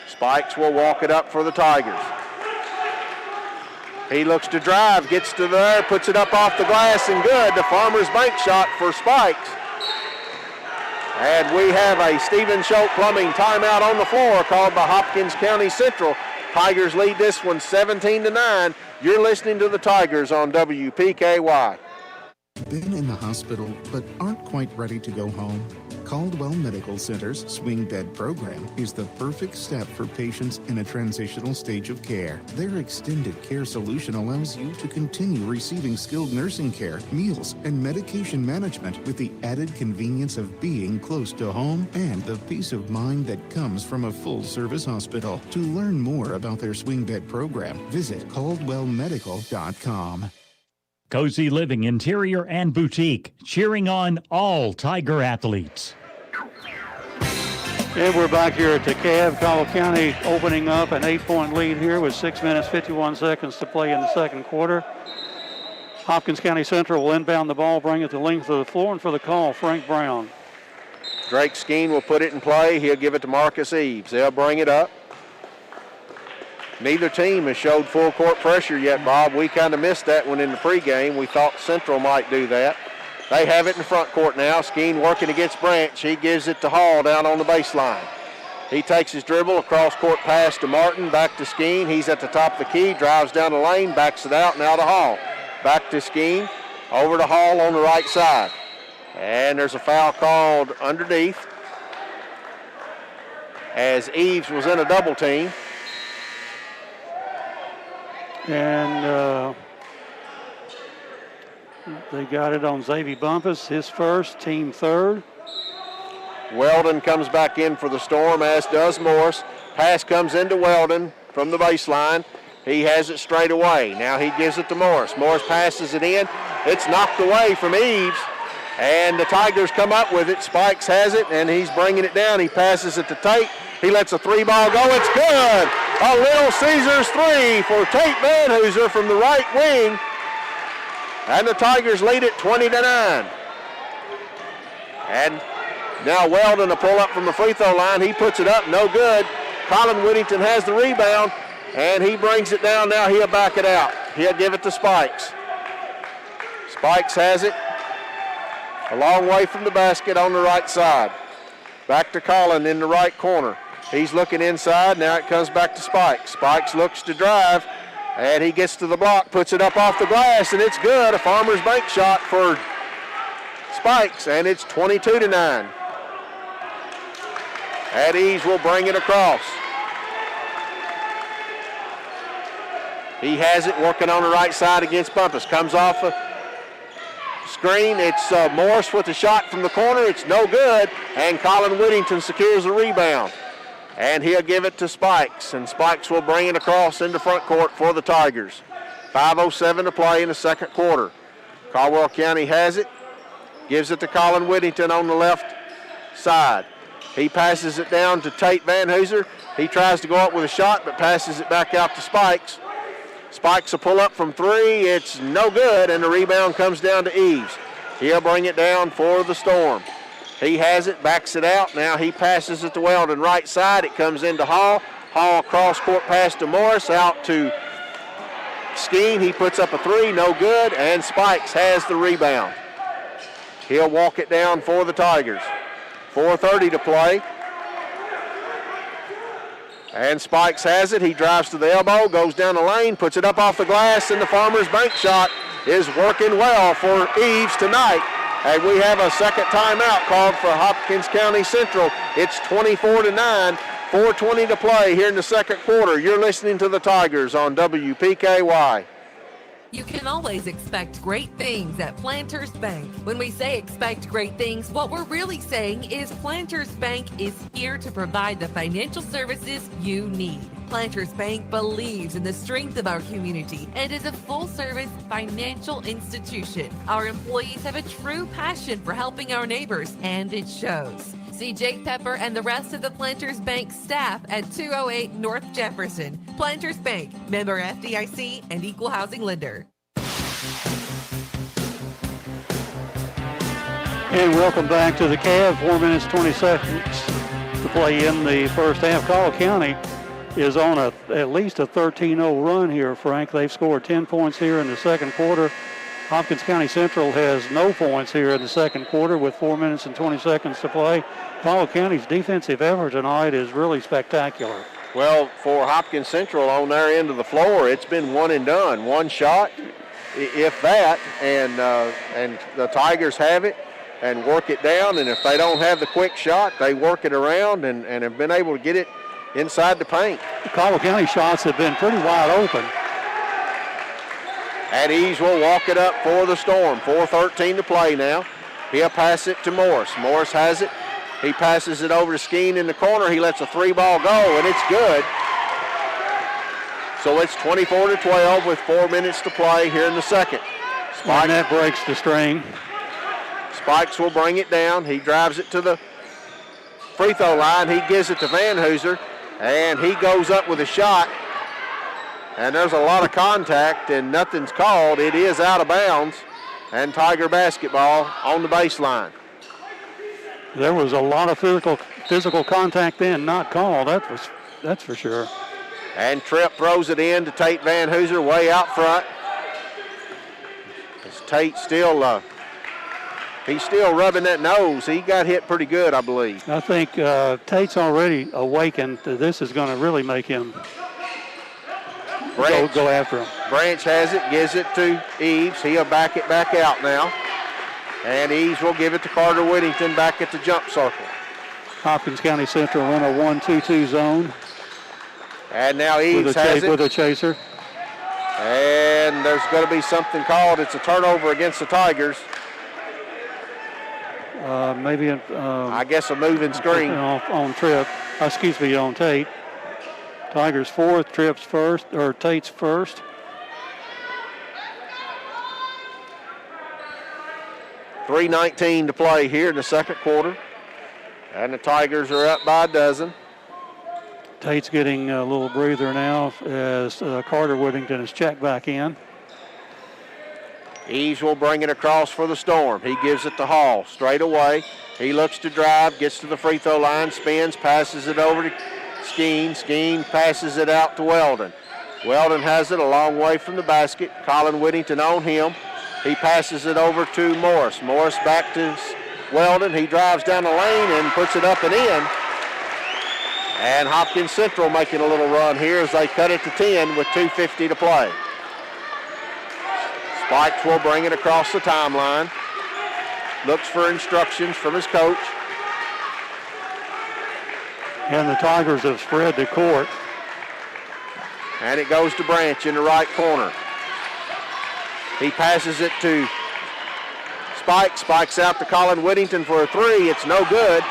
Spikes will walk it up for the Tigers. He looks to drive, gets to there, puts it up off the glass, and good. The Farmers Bank shot for Spikes. And we have a Stephen Schultz Plumbing timeout on the floor called by Hopkins County Central. Tigers lead this one 17-9. You're listening to the Tigers on WPKY. Been in the hospital but aren't quite ready to go home? Caldwell Medical Center's Swing Bed program is the perfect step for patients in a transitional stage of care. Their extended care solution allows you to continue receiving skilled nursing care, meals, and medication management with the added convenience of being close to home and the peace of mind that comes from a full-service hospital. To learn more about their Swing Bed program, visit caldwellmedical.com. Cozy Living Interior and Boutique, cheering on all Tiger athletes. And we're back here at the Cave. Caldwell County opening up an 8-point lead here with 6 minutes, 51 seconds to play in the second quarter. Hopkins County Central will inbound the ball, bring it to the length of the floor, and for the call, Frank Brown. Drake Skeen will put it in play. He'll give it to Marcus Eves. They'll bring it up. Neither team has showed full court pressure yet, Bob. We kind of missed that one in the pregame. We thought Central might do that. They have it in front court now. Skeen working against Branch. He gives it to Hall down on the baseline. He takes his dribble, across court pass to Martin, back to Skeen. He's at the top of the key, drives down the lane, backs it out, now to Hall. Back to Skeen, over to Hall on the right side. And there's a foul called underneath as Eves was in a double team. And they got it on Xavier Bumpus, his first, team third. Weldon comes back in for the Storm, as does Morris. Pass comes into Weldon from the baseline. He has it straight away. Now he gives it to Morris. Morris passes it in. It's knocked away from Eves. And the Tigers come up with it. Spikes has it, and he's bringing it down. He passes it to Tate. He lets a 3-ball go. It's good. A Little Caesars 3 for Tate Van Hooser from the right wing. And the Tigers lead it 20-9. And now Weldon a pull up from the free throw line. He puts it up, no good. Colin Whittington has the rebound, and he brings it down. Now he'll back it out. He'll give it to Spikes. Spikes has it a long way from the basket on the right side. Back to Colin in the right corner. He's looking inside. Now it comes back to Spikes. Spikes looks to drive, and he gets to the block, puts it up off the glass, and it's good. A Farmers Bank shot for Spikes, and it's 22-9. At ease will bring it across. He has it working on the right side against Bumpus. Comes off a screen. It's Morris with the shot from the corner. It's no good, and Colin Whittington secures the rebound. And he'll give it to Spikes, and Spikes will bring it across into front court for the Tigers. 5:07 to play in the second quarter. Caldwell County has it, gives it to Colin Whittington on the left side. He passes it down to Tate Van Hooser. He tries to go up with a shot, but passes it back out to Spikes. Spikes will pull up from three. It's no good, and the rebound comes down to Eves. He'll bring it down for the Storm. He has it, backs it out. Now he passes it to Weldon right side. It comes into Hall. Hall cross court pass to Morris, out to Skeen. He puts up a three, no good, and Spikes has the rebound. He'll walk it down for the Tigers. 4:30 to play. And Spikes has it. He drives to the elbow, goes down the lane, puts it up off the glass, and the Farmers Bank shot is working well for Eves tonight. And we have a second timeout called for Hopkins County Central. It's 24-9, 4:20 to play here in the second quarter. You're listening to the Tigers on WPKY. You can always expect great things at Planters Bank. When we say expect great things, what we're really saying is Planters Bank is here to provide the financial services you need. Planters Bank believes in the strength of our community and is a full-service financial institution. Our employees have a true passion for helping our neighbors, and it shows. See Jake Pepper and the rest of the Planters Bank staff at 208 North Jefferson. Planters Bank, member FDIC and equal housing lender. And welcome back to the Cavs. 4 minutes, 20 seconds to play in the first half. Caldwell County is on at least a 13-0 run here, Frank. They've scored 10 points here in the second quarter. Hopkins County Central has no points here in the second quarter with 4 minutes and 20 seconds to play. Caldwell County's defensive effort tonight is really spectacular. Well, for Hopkins Central on their end of the floor, it's been one and done. One shot, if that, and the Tigers have it and work it down. And if they don't have the quick shot, they work it around and have been able to get it inside the paint. The Caldwell County shots have been pretty wide open. At ease will walk it up for the Storm. 4:13 to play now. He'll pass it to Morris. Morris has it. He passes it over to Skeen in the corner. He lets a three-ball go, and it's good. So it's 24-12 with 4 minutes to play here in the second. And that breaks the string. Spikes will bring it down. He drives it to the free throw line. He gives it to Van Hooser, and he goes up with a shot. And there's a lot of contact, and nothing's called. It is out of bounds, and Tiger basketball on the baseline. There was a lot of physical contact then, not called. That's for sure. And Tripp throws it in to Tate Van Hooser way out front. As Tate still, he's still rubbing that nose. He got hit pretty good, I believe. I think Tate's already awakened. This is going to really make him go after him. Branch has it, gives it to Eves. He'll back it back out now. And Eves will give it to Carter Whittington back at the jump circle. Hopkins County Central in a 1-2-2 zone. And now Eves has it. With a chaser. And there's going to be something called. It's a turnover against the Tigers. Maybe I guess a moving screen. On Tripp. On Tate. Tigers fourth, Tripp's first, or Tate's first. 3:19 to play here in the second quarter. And the Tigers are up by a dozen. Tate's getting a little breather now as Carter Whittington is checked back in. Eves will bring it across for the Storm. He gives it to Hall straight away. He looks to drive, gets to the free throw line, spins, passes it over to Skeen. Skeen passes it out to Weldon. Weldon has it a long way from the basket. Colin Whittington on him. He passes it over to Morris. Morris back to Weldon. He drives down the lane and puts it up and in. And Hopkins Central making a little run here as they cut it to 10 with 2:50 to play. Spikes will bring it across the timeline. Looks for instructions from his coach. And the Tigers have spread the court. And it goes to Branch in the right corner. He passes it to Spike. Spike's out to Colin Whittington for a three. It's no good.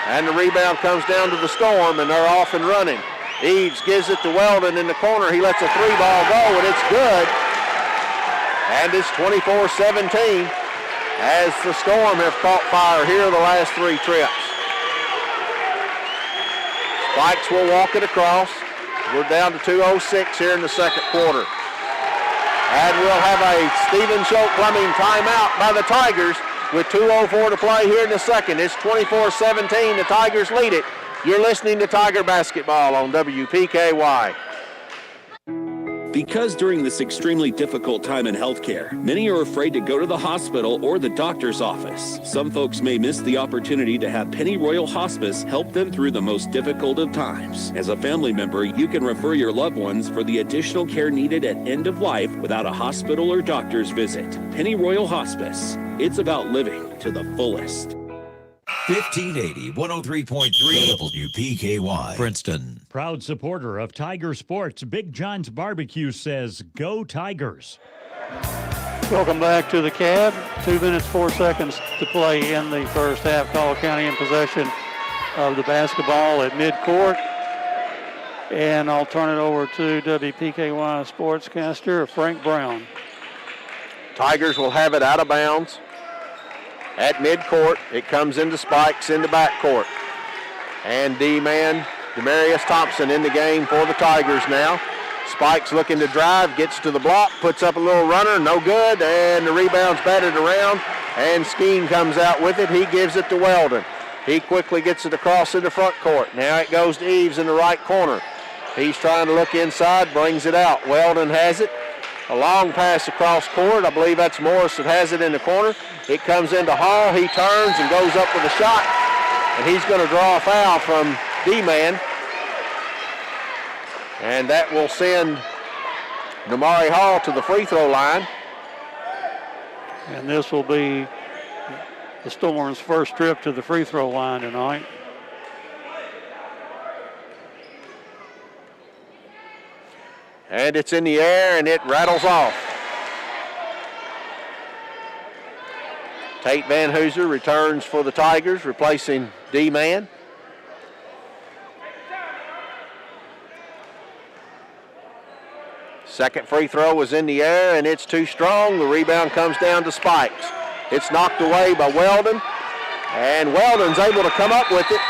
And the rebound comes down to the Storm, and they're off and running. Eves gives it to Weldon in the corner. He lets a three ball go, and it's good. And it's 24-17 as the Storm have caught fire here the last three trips. Spikes will walk it across. We're down to 2:06 here in the second quarter. And we'll have a Stephen Schultz Plumbing timeout by the Tigers with 2:04 to play here in the second. It's 24-17. The Tigers lead it. You're listening to Tiger Basketball on WPKY. Because during this extremely difficult time in healthcare, many are afraid to go to the hospital or the doctor's office. Some folks may miss the opportunity to have Penny Royal Hospice help them through the most difficult of times. As a family member, you can refer your loved ones for the additional care needed at end of life without a hospital or doctor's visit. Penny Royal Hospice. It's about living to the fullest. 1580, 103.3 WPKY. Princeton. Proud supporter of Tiger Sports, Big John's Barbecue says, go Tigers. Welcome back to the CAD. 2 minutes, 4 seconds to play in the first half. Collier County in possession of the basketball at midcourt. And I'll turn it over to WPKY sportscaster Frank Brown. Tigers will have it out of bounds at midcourt. It comes into Spikes in the backcourt. And D-man Demarius Thompson in the game for the Tigers now. Spikes looking to drive, gets to the block, puts up a little runner, no good, and the rebound's batted around, and Skeen comes out with it. He gives it to Weldon. He quickly gets it across in the front court. Now it goes to Eves in the right corner. He's trying to look inside, brings it out. Weldon has it. A long pass across court. I believe that's Morris that has it in the corner. It comes into Hall. He turns and goes up with a shot, and he's going to draw a foul from D-man. And that will send Damari Hall to the free throw line. And this will be the Storm's first trip to the free throw line tonight. And it's in the air, and it rattles off. Tate Van Hooser returns for the Tigers, replacing D-man. Second free throw was in the air, and it's too strong. The rebound comes down to Spikes. It's knocked away by Weldon, and Weldon's able to come up with it.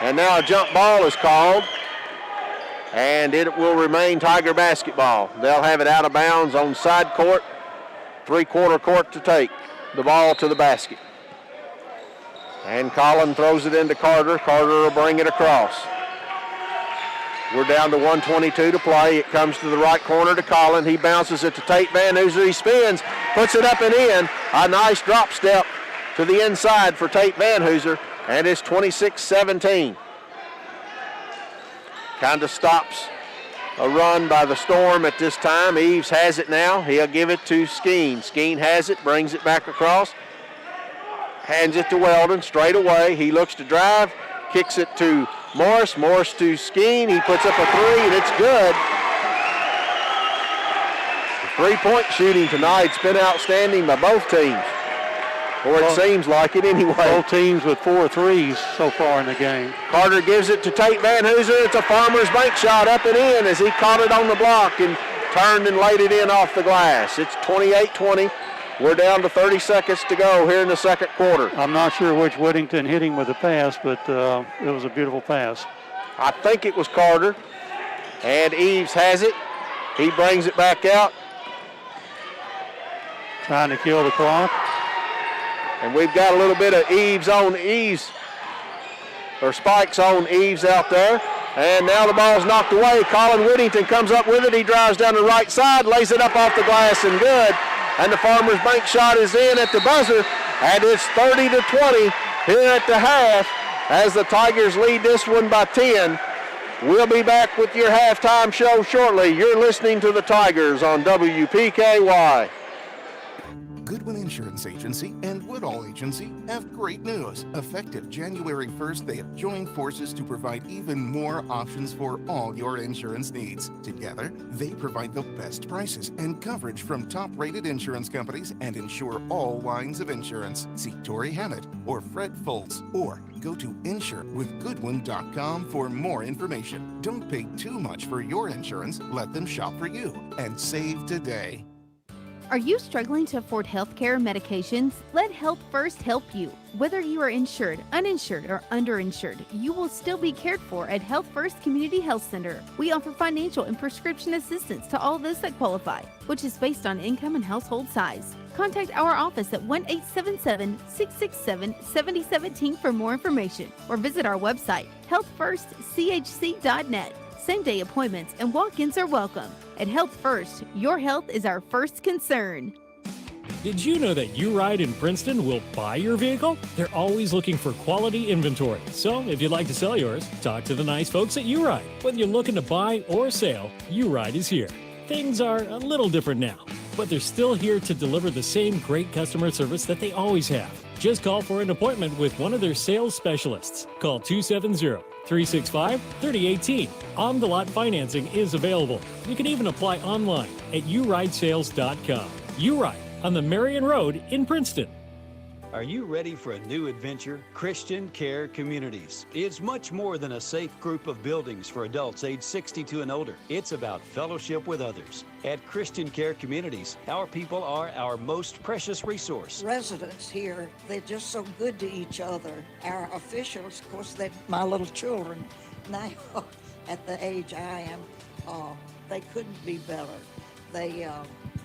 And now a jump ball is called, and it will remain Tiger basketball. They'll have it out of bounds on side court, three-quarter court to take the ball to the basket. And Collin throws it into Carter. Carter will bring it across. We're down to 1:22 to play. It comes to the right corner to Collin. He bounces it to Tate Van Hooser. He spins, puts it up and in. A nice drop step to the inside for Tate Van Hooser, and it's 26-17. Kind of stops a run by the Storm at this time. Eves has it now. He'll give it to Skeen. Skeen has it, brings it back across, hands it to Weldon straight away. He looks to drive, kicks it to Morris. Morris to Skeen. He puts up a three, and it's good. The three-point shooting tonight's been outstanding by both teams, or it seems like it anyway. Both teams with 4 threes so far in the game. Carter gives it to Tate Van Hooser. It's a Farmer's bank shot up and in as he caught it on the block and turned and laid it in off the glass. It's 28-20. We're down to 30 seconds to go here in the second quarter. I'm not sure which Whittington hit him with the pass, but it was a beautiful pass. I think it was Carter. And Eves has it. He brings it back out. Trying to kill the clock. And we've got a little bit of spikes on Eves out there. And now the ball's knocked away. Colin Whittington comes up with it. He drives down the right side, lays it up off the glass and good. And the Farmers Bank shot is in at the buzzer. And it's 30-20 here at the half as the Tigers lead this one by 10. We'll be back with your halftime show shortly. You're listening to the Tigers on WPKY. Goodwin Insurance Agency and Woodall Agency have great news. Effective January 1st, they have joined forces to provide even more options for all your insurance needs. Together, they provide the best prices and coverage from top-rated insurance companies and insure all lines of insurance. See Tori Hammett or Fred Foltz or go to insurewithgoodwin.com for more information. Don't pay too much for your insurance. Let them shop for you and save today. Are you struggling to afford health care and medications? Let Health First help you. Whether you are insured, uninsured, or underinsured, you will still be cared for at Health First Community Health Center. We offer financial and prescription assistance to all those that qualify, which is based on income and household size. Contact our office at 1-877-667-7017 for more information, or visit our website, healthfirstchc.net. Same-day appointments and walk-ins are welcome. At Health First, your health is our first concern. Did you know that U-Ride in Princeton will buy your vehicle? They're always looking for quality inventory. So if you'd like to sell yours, talk to the nice folks at U-Ride. Whether you're looking to buy or sell, U-Ride is here. Things are a little different now, but they're still here to deliver the same great customer service that they always have. Just call for an appointment with one of their sales specialists. Call 270-365-3018. On-the-lot financing is available. You can even apply online at uridesales.com. U-Ride on the Marion Road in Princeton. Are you ready for a new adventure? Christian Care Communities is much more than a safe group of buildings for adults age 62 and older. It's about fellowship with others. At Christian Care Communities, our people are our most precious resource. Residents here, they're just so good to each other. Our officials, of course, they're my little children now at the age I am. They couldn't be better.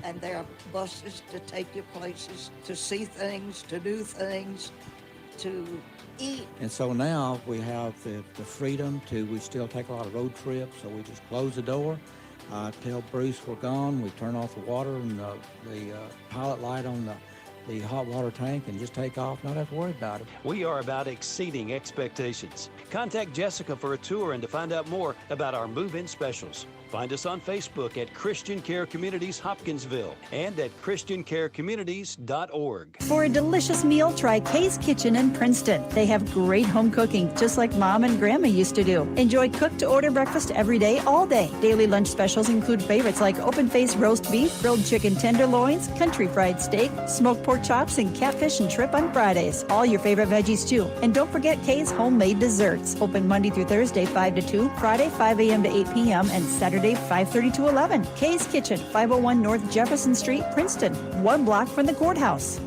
And there are buses to take you places, to see things, to do things, to eat. And so now we have the freedom we still take a lot of road trips, so we just close the door, tell Bruce we're gone, we turn off the water and the pilot light on the hot water tank and just take off, not have to worry about it. We are about exceeding expectations. Contact Jessica for a tour and to find out more about our move-in specials. Find us on Facebook at Christian Care Communities Hopkinsville and at christiancarecommunities.org. For a delicious meal, try Kay's Kitchen in Princeton. They have great home cooking, just like Mom and Grandma used to do. Enjoy cook-to-order breakfast every day, all day. Daily lunch specials include favorites like open-faced roast beef, grilled chicken tenderloins, country fried steak, smoked pork chops, and catfish and shrimp on Fridays. All your favorite veggies, too. And don't forget Kay's homemade desserts. Open Monday through Thursday, 5 to 2, Friday, 5 a.m. to 8 p.m., and Saturday, 5:30 to 11. Kay's Kitchen, 501 North Jefferson Street, Princeton, 1 block from the courthouse.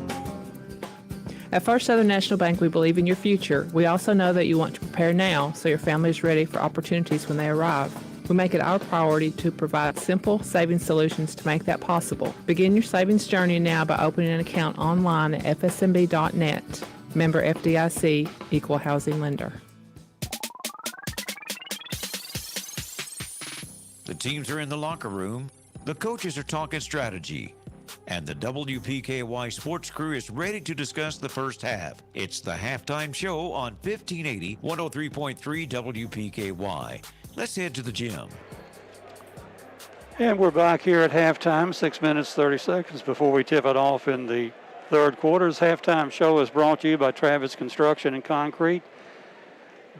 At First Southern National Bank, we believe in your future. We also know that you want to prepare now so your family is ready for opportunities when they arrive. We make it our priority to provide simple savings solutions to make that possible. Begin your savings journey now by opening an account online at fsmb.net. Member FDIC, Equal Housing Lender. The teams are in the locker room. The coaches are talking strategy. And the WPKY sports crew is ready to discuss the first half. It's the halftime show on 1580 103.3 WPKY. Let's head to the gym. And we're back here at halftime, 6 minutes, 30 seconds before we tip it off in the third quarter. This halftime show is brought to you by Travis Construction and Concrete.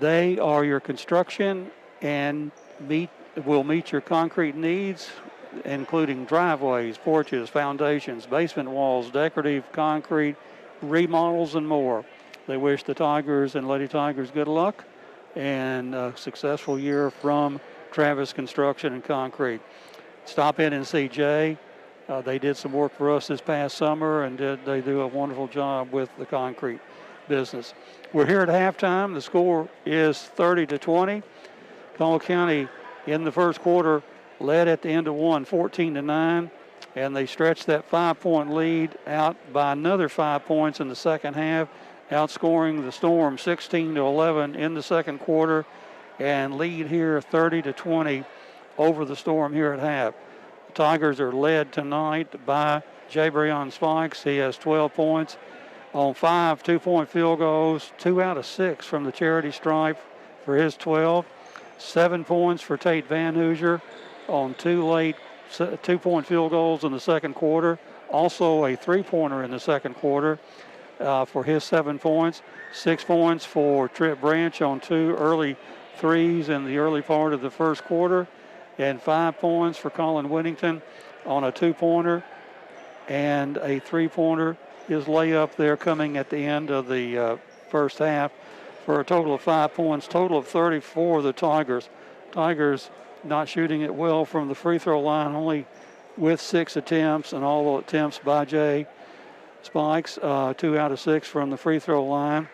They are your construction and will meet your concrete needs, including driveways, porches, foundations, basement walls, decorative concrete, remodels, and more. They wish the Tigers and Lady Tigers good luck and a successful year from Travis Construction and Concrete. Stop in and see Jay They did some work for us this past summer, and they do a wonderful job with the concrete business. We're here at halftime. The score is 30-20. Caldwell County in the first quarter led at the end of one, 14-9, and they stretched that 5-point lead out by another 5 points in the second half, outscoring the Storm 16-11 in the second quarter, and lead here 30-20 over the Storm here at half. The Tigers are led tonight by Jabrion Spikes. He has 12 points on 5 2-point field goals, 2 out of 6 from the charity stripe for his 12. 7 points for Tate Van Hoosier on 2 late 2-point field goals in the second quarter. Also a 3-pointer in the second quarter for his 7 points. 6 points for Trip Branch on 2 early threes in the early part of the first quarter. And 5 points for Colin Whittington on a 2-pointer and a 3-pointer. His layup there coming at the end of the first half for a total of 5 points, total of 30 for the Tigers. Tigers not shooting it well from the free throw line, only with 6 attempts, and all the attempts by Jay Spikes, 2 out of 6 from the free throw line.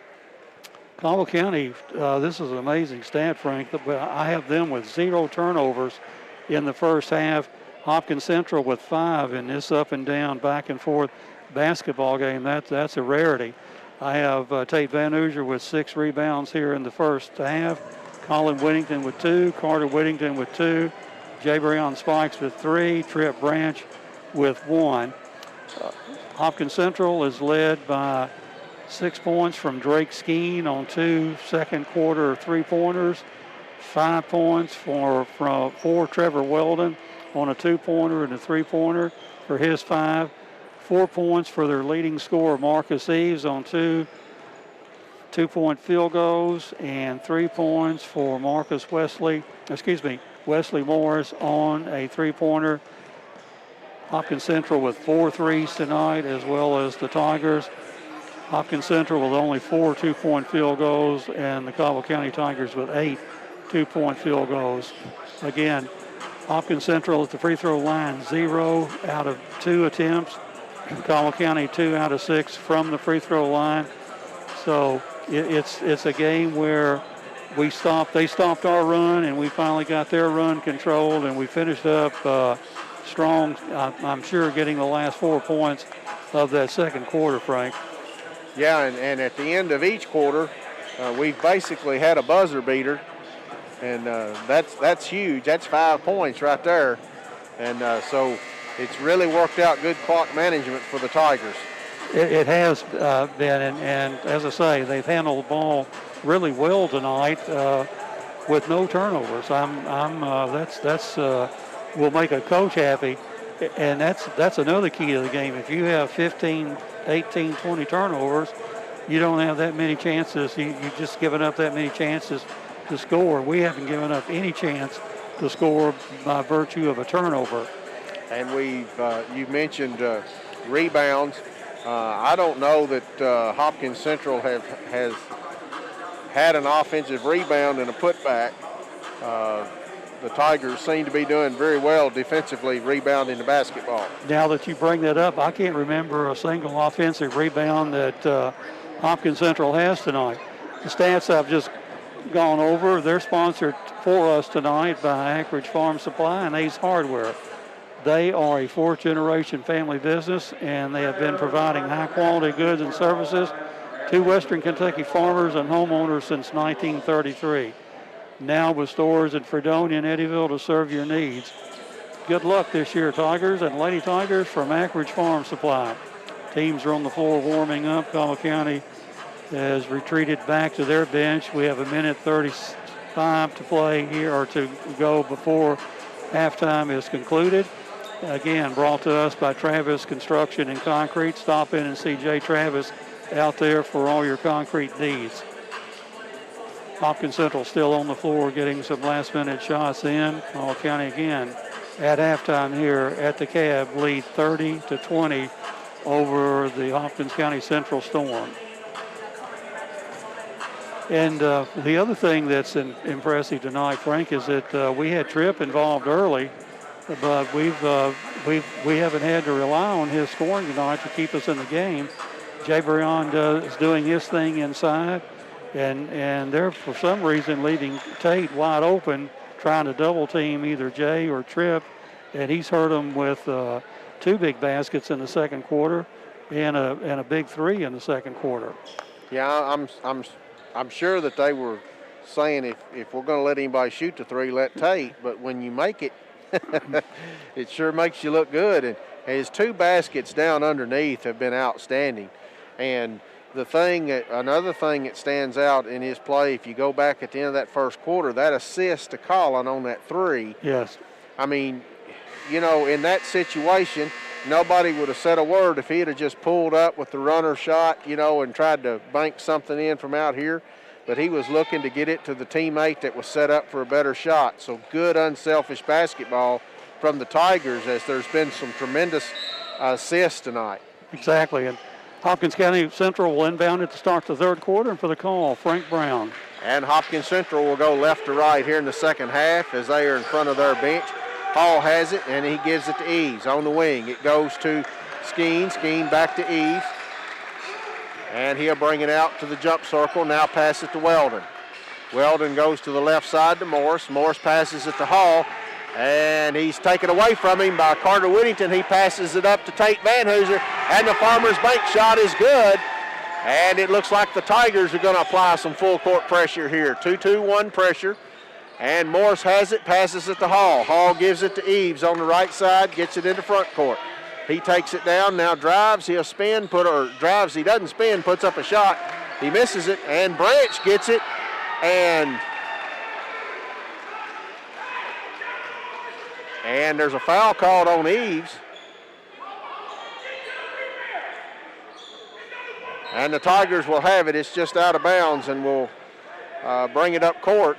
Caldwell County, this is an amazing stat, Frank, but I have them with 0 turnovers in the first half. Hopkins Central with 5 in this up and down, back and forth basketball game. That's a rarity. I have Tate Van Hoosier with 6 rebounds here in the first half. Colin Whittington with 2, Carter Whittington with 2, Jabrion Spikes with 3, Trip Branch with 1. Hopkins Central is led by 6 points from Drake Skeen on 2 second quarter 3-pointers, 5 points for Trevor Weldon on a 2-pointer and a 3-pointer for his 5. 4 points for their leading scorer, Marcus Eves, on 2 2-point field goals, and 3 points for Wesley Morris on a 3-pointer. Hopkins Central with 4 threes tonight, as well as the Tigers. Hopkins Central with only 4 2-point field goals, and the Caldwell County Tigers with 8 2-point field goals. Again, Hopkins Central at the free throw line, 0 out of 2 attempts. Caldwell County 2 out of 6 from the free throw line. So it's a game where they stopped our run, and we finally got their run controlled, and we finished up strong, I'm sure, getting the last 4 points of that second quarter, Frank. Yeah, and at the end of each quarter, we've basically had a buzzer beater, and that's huge. That's 5 points right there. And so it's really worked out good clock management for the Tigers. It has been, and as I say, they've handled the ball really well tonight with no turnovers. That's will make a coach happy, and that's another key to the game. If you have 15, 18, 20 turnovers, you don't have that many chances. You've just given up that many chances to score. We haven't given up any chance to score by virtue of a turnover. And you mentioned rebounds. I don't know that Hopkins Central has had an offensive rebound and a putback. The Tigers seem to be doing very well defensively, rebounding the basketball. Now that you bring that up, I can't remember a single offensive rebound that Hopkins Central has tonight. The stats I've just gone over, they're sponsored for us tonight by Anchorage Farm Supply and Ace Hardware. They are a 4th-generation family business, and they have been providing high-quality goods and services to Western Kentucky farmers and homeowners since 1933. Now with stores in Fredonia and Eddyville to serve your needs. Good luck this year, Tigers and Lady Tigers from Anchorage Farm Supply. Teams are on the floor warming up. Caldwell County has retreated back to their bench. We have 1:35 to play here, or to go before halftime is concluded. Again, brought to us by Travis Construction and Concrete. Stop in and see Jay Travis out there for all your concrete needs. Hopkins Central still on the floor getting some last-minute shots in. Caldwell County again at halftime here at the Cab, lead 30-20 over the Hopkins County Central Storm. And the other thing that's impressive tonight, Frank, is that we had Tripp involved early, but we've we haven't had to rely on his scoring tonight to keep us in the game. Javerion is doing his thing inside, and they're for some reason leaving Tate wide open, trying to double team either Jay or Tripp, and he's hurt them with 2 big baskets in the second quarter and a big 3 in the second quarter. Yeah, I'm sure that they were saying if we're going to let anybody shoot the 3, let Tate. But when you make it, it sure makes you look good. And his 2 baskets down underneath have been outstanding. And another thing that stands out in his play, if you go back at the end of that first quarter, that assist to Colin on that 3. Yes. I mean, in that situation, nobody would have said a word if he had just pulled up with the runner shot, and tried to bank something in from out here. But he was looking to get it to the teammate that was set up for a better shot. So good, unselfish basketball from the Tigers, as there's been some tremendous assists tonight. Exactly. And Hopkins County Central will inbound it to start the third quarter, and for the call, Frank Brown. And Hopkins Central will go left to right here in the second half as they are in front of their bench. Hall has it, and he gives it to Eves on the wing. It goes to Skeen. Skeen back to Eves. And he'll bring it out to the jump circle. Now pass it to Weldon. Weldon goes to the left side to Morris. Morris passes it to Hall. And he's taken away from him by Carter Whittington. He passes it up to Tate Vanhooser. And the Farmers Bank shot is good. And it looks like the Tigers are going to apply some full court pressure here. 2-2-1 pressure. And Morris has it, passes it to Hall. Hall gives it to Eves on the right side, gets it into front court. He takes it down, now drives, he'll spin, drives, he doesn't spin, puts up a shot. He misses it, and Branch gets it, and there's a foul called on Eves. And the Tigers will have it. It's just out of bounds, and will bring it up court.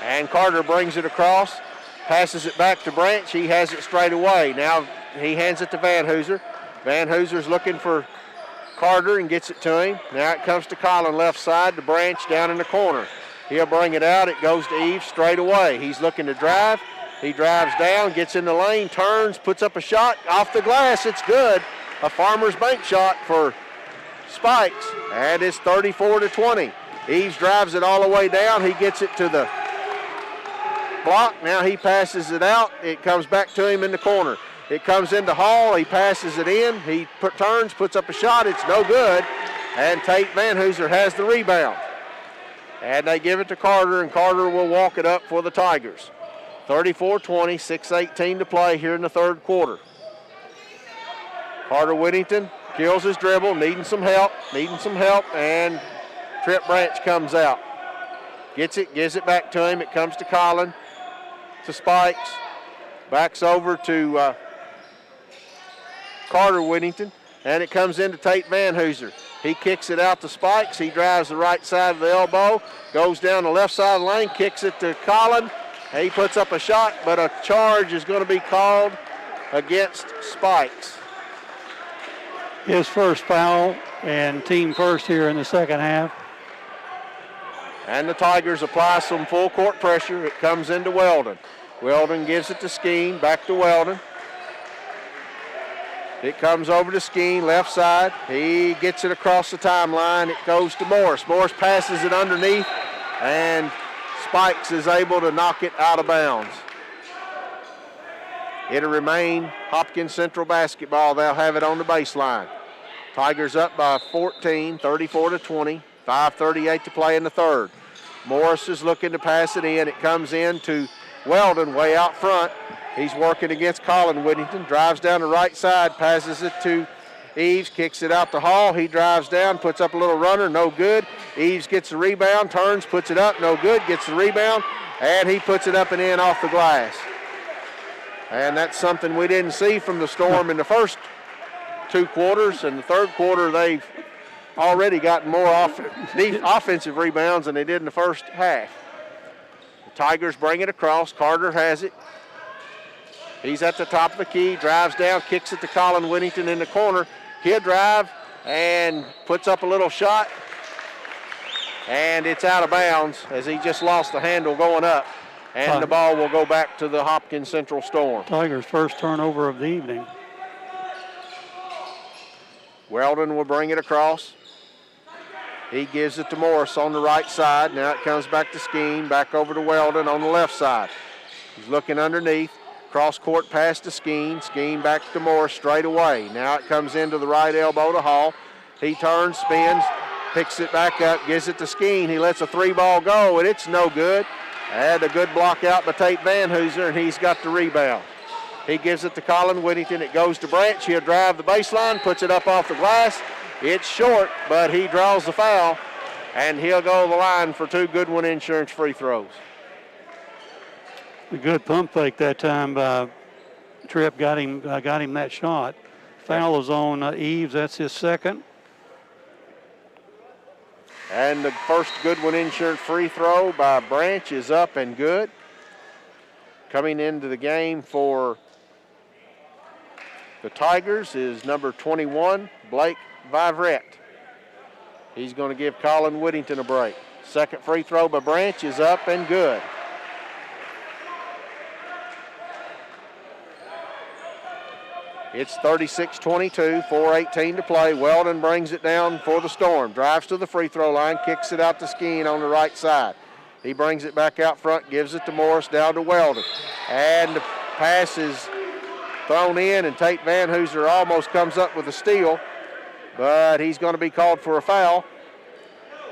And Carter brings it across, passes it back to Branch. He has it straight away. Now he hands it to Vanhooser. Vanhooser's looking for Carter and gets it to him. Now it comes to Colin left side to Branch down in the corner. He'll bring it out. It goes to Eves straight away. He's looking to drive. He drives down, gets in the lane, turns, puts up a shot off the glass. It's good. A Farmers Bank shot for Spikes. And it's 34-20. Eves drives it all the way down. He gets it to the block. Now he passes it out. It comes back to him in the corner. It comes into Hall. He passes it in. He turns, puts up a shot. It's no good. And Tate Vanhooser has the rebound. And they give it to Carter, and Carter will walk it up for the Tigers. 34-20, 6:18 to play here in the third quarter. Carter Whittington kills his dribble, needing some help, and Tripp Branch comes out. Gets it, gives it back to him. It comes to Colin, to Spikes, backs over to Carter Whittington, and it comes into Tate Vanhooser. He kicks it out to Spikes. He drives the right side of the elbow, goes down the left side of the lane, kicks it to Colin. He puts up a shot, but a charge is going to be called against Spikes. His first foul and team first here in the second half. And the Tigers apply some full court pressure. It comes into Weldon. Weldon gives it to Skeen, back to Weldon. It comes over to Skeen, left side. He gets it across the timeline. It goes to Morris. Morris passes it underneath, and Spikes is able to knock it out of bounds. It'll remain Hopkins Central basketball. They'll have it on the baseline. Tigers up by 14, 34-20. 5:38 to play in the third. Morris is looking to pass it in. It comes in to Weldon way out front. He's working against Colin Whittington. Drives down the right side, passes it to Eves, kicks it out to Hall. He drives down, puts up a little runner, no good. Eves gets the rebound, turns, puts it up, no good, gets the rebound, and he puts it up and in off the glass. And that's something we didn't see from the Storm in the first 2 quarters. In the third quarter, they've already gotten more offensive rebounds than they did in the first half. The Tigers bring it across. Carter has it. He's at the top of the key, drives down, kicks it to Colin Whittington in the corner. He'll drive and puts up a little shot, and it's out of bounds as he just lost the handle going up. And the ball will go back to the Hopkins Central Storm. Tigers' first turnover of the evening. Weldon will bring it across. He gives it to Morris on the right side. Now it comes back to Skeen, back over to Weldon on the left side. He's looking underneath. Cross court pass to Skeen. Skeen back to Morris straight away. Now it comes into the right elbow to Hall. He turns, spins, picks it back up, gives it to Skeen. He lets a 3-ball go, and it's no good. And a good block out by Tate Van Hooser, and he's got the rebound. He gives it to Colin Whittington. It goes to Branch. He'll drive the baseline, puts it up off the glass. It's short, but he draws the foul, and he'll go to the line for 2 Goodwin Insurance free throws. A good pump fake that time by Tripp. Got him that shot. Foul is on Eves. That's his second. And the first Goodwin Insurance free throw by Branch is up and good. Coming into the game for the Tigers is number 21, Blake Vivrette. He's going to give Colin Whittington a break. Second free throw by Branch is up and good. It's 36-22, 4:18 to play. Weldon brings it down for the Storm. Drives to the free throw line, kicks it out to Skeen on the right side. He brings it back out front, gives it to Morris, down to Weldon. And the pass is thrown in, and Tate Van Hooser almost comes up with a steal, but he's going to be called for a foul,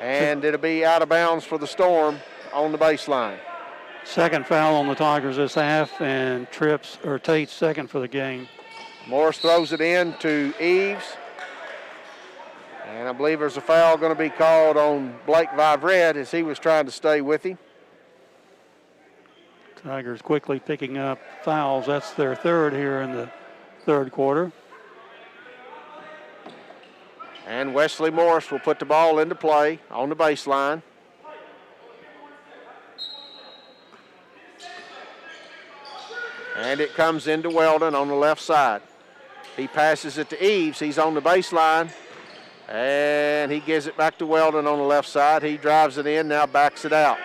and it'll be out of bounds for the Storm on the baseline. Second foul on the Tigers this half, and Tate's second for the game. Morris throws it in to Eves. And I believe there's a foul going to be called on Blake Vivrette as he was trying to stay with him. Tigers quickly picking up fouls. That's their third here in the third quarter. And Wesley Morris will put the ball into play on the baseline. And it comes into Weldon on the left side. He passes it to Eves. He's on the baseline. And he gives it back to Weldon on the left side. He drives it in, now backs it out.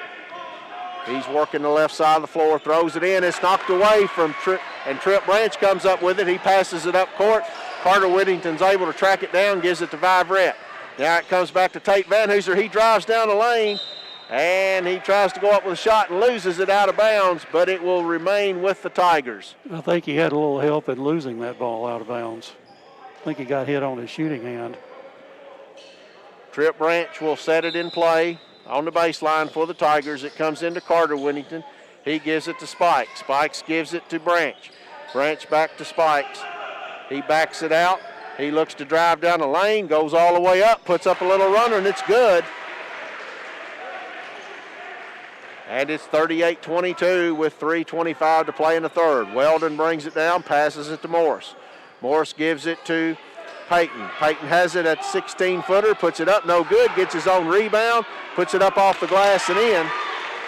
He's working the left side of the floor, throws it in. It's knocked away from Tripp, and Tripp Branch comes up with it. He passes it up court. Carter Whittington's able to track it down, gives it to Vivrette. Now it comes back to Tate Van Hooser. He drives down the lane, and he tries to go up with a shot and loses it out of bounds, but it will remain with the Tigers. I think he had a little help in losing that ball out of bounds. I think he got hit on his shooting hand. Tripp Branch will set it in play on the baseline for the Tigers. It comes into Carter Whittington. He gives it to Spikes. Spikes gives it to Branch. Branch back to Spikes. He backs it out. He looks to drive down the lane, goes all the way up, puts up a little runner, and it's good. And it's 38-22 with 3:25 to play in the third. Weldon brings it down, passes it to Morris. Morris gives it to Payton. Payton has it at 16-footer, puts it up, no good, gets his own rebound, puts it up off the glass and in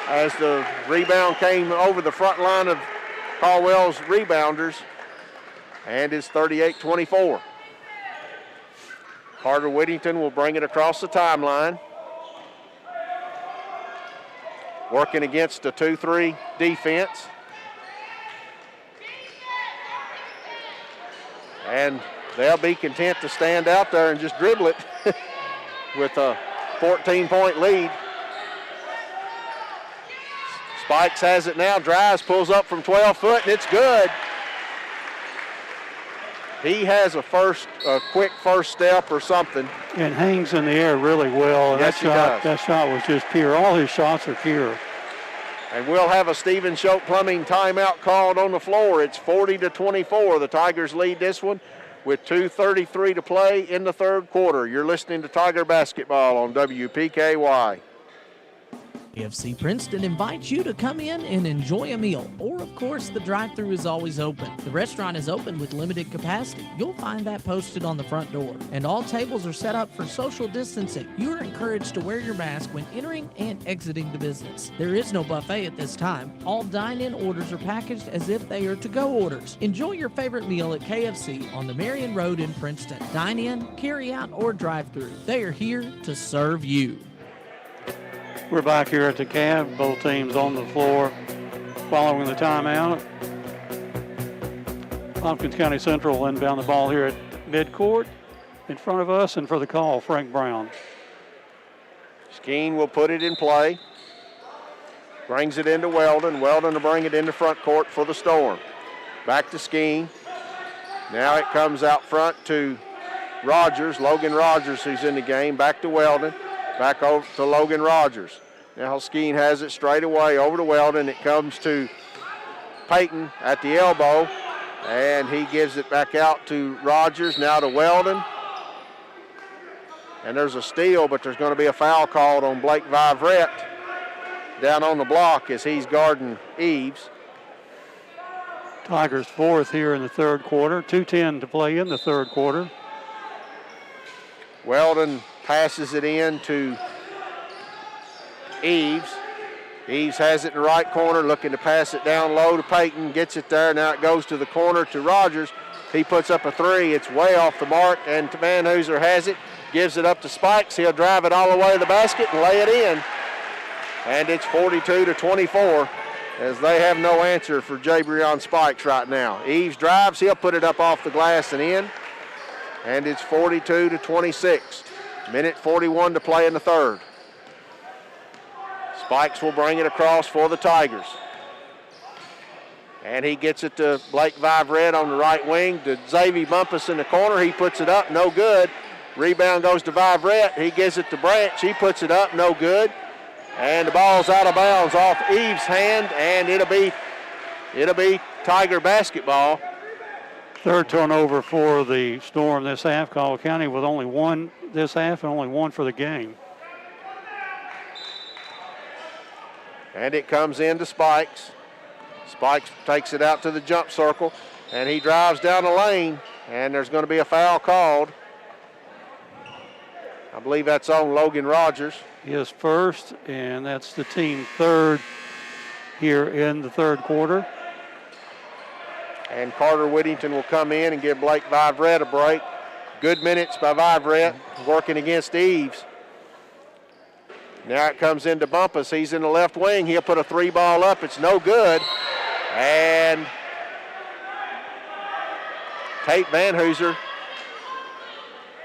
as the rebound came over the front line of Caldwell's rebounders, and it's 38-24. Carter Whittington will bring it across the timeline. Working against a 2-3 defense. And they'll be content to stand out there and just dribble it with a 14-point lead. Spikes has it now, drives, pulls up from 12 foot, and it's good. He has a quick first step or something. And hangs in the air really well. Yes, That shot was just pure. All his shots are pure. And we'll have a Stephen Schoch Plumbing timeout called on the floor. It's 40-24. The Tigers lead this one with 2:33 to play in the third quarter. You're listening to Tiger Basketball on WPKY. FC Princeton invites you to come in and enjoy a meal. Or, of course, the drive-thru is always open. The restaurant is open with limited capacity. You'll find that posted on the front door. And all tables are set up for social distancing. You are encouraged to wear your mask when entering and exiting the business. There is no buffet at this time. All dine-in orders are packaged as if they are to-go orders. Enjoy your favorite meal at KFC on the Marion Road in Princeton. Dine in, carry out, or drive-thru. They are here to serve you. We're back here at the Cab, both teams on the floor. following the timeout. Tompkins County Central will inbound the ball here at midcourt in front of us, and for the call, Frank Brown. Skeen will put it in play. Brings it into Weldon. Weldon will bring it into front court for the Storm. Back to Skeen. Now it comes out front to Rogers, Logan Rogers, who's in the game. Back to Weldon. Back over to Logan Rogers. Now Skeen has it straight away over to Weldon. It comes to Payton at the elbow, and he gives it back out to Rogers. Now to Weldon. And there's a steal, but there's going to be a foul called on Blake Vivrette down on the block as he's guarding Eves. Tigers fourth here in the third quarter. 2:10 to play in the third quarter. Weldon passes it in to Eves. Eves has it in the right corner, looking to pass it down low to Payton. Gets it there. Now it goes to the corner to Rogers. He puts up a three. It's way off the mark, and Van Hooser has it. Gives it up to Spikes. He'll drive it all the way to the basket and lay it in. And it's 42-24 as they have no answer for Jabrion Spikes right now. Eves drives. He'll put it up off the glass and in. And it's 42-26. Minute 41 to play in the third. Spikes will bring it across for the Tigers. And he gets it to Blake Vivrette on the right wing to Xavier Bumpus in the corner. He puts it up, no good. Rebound goes to Vivrette. He gives it to Branch. He puts it up, no good. And the ball's out of bounds off Eves' hand, and it'll be Tiger basketball. Third turnover for the Storm this half. Caldwell County with only one this half and only one for the game. And it comes into Spikes. Spikes takes it out to the jump circle, and he drives down the lane, and there's going to be a foul called. I believe that's on Logan Rogers. He is first, and that's the team third here in the third quarter. And Carter Whittington will come in and give Blake Vivrette a break. Good minutes by Vivrette, working against Eves. Now it comes into Bumpus. He's in the left wing. He'll put a three ball up. It's no good. And Tate Van Hooser,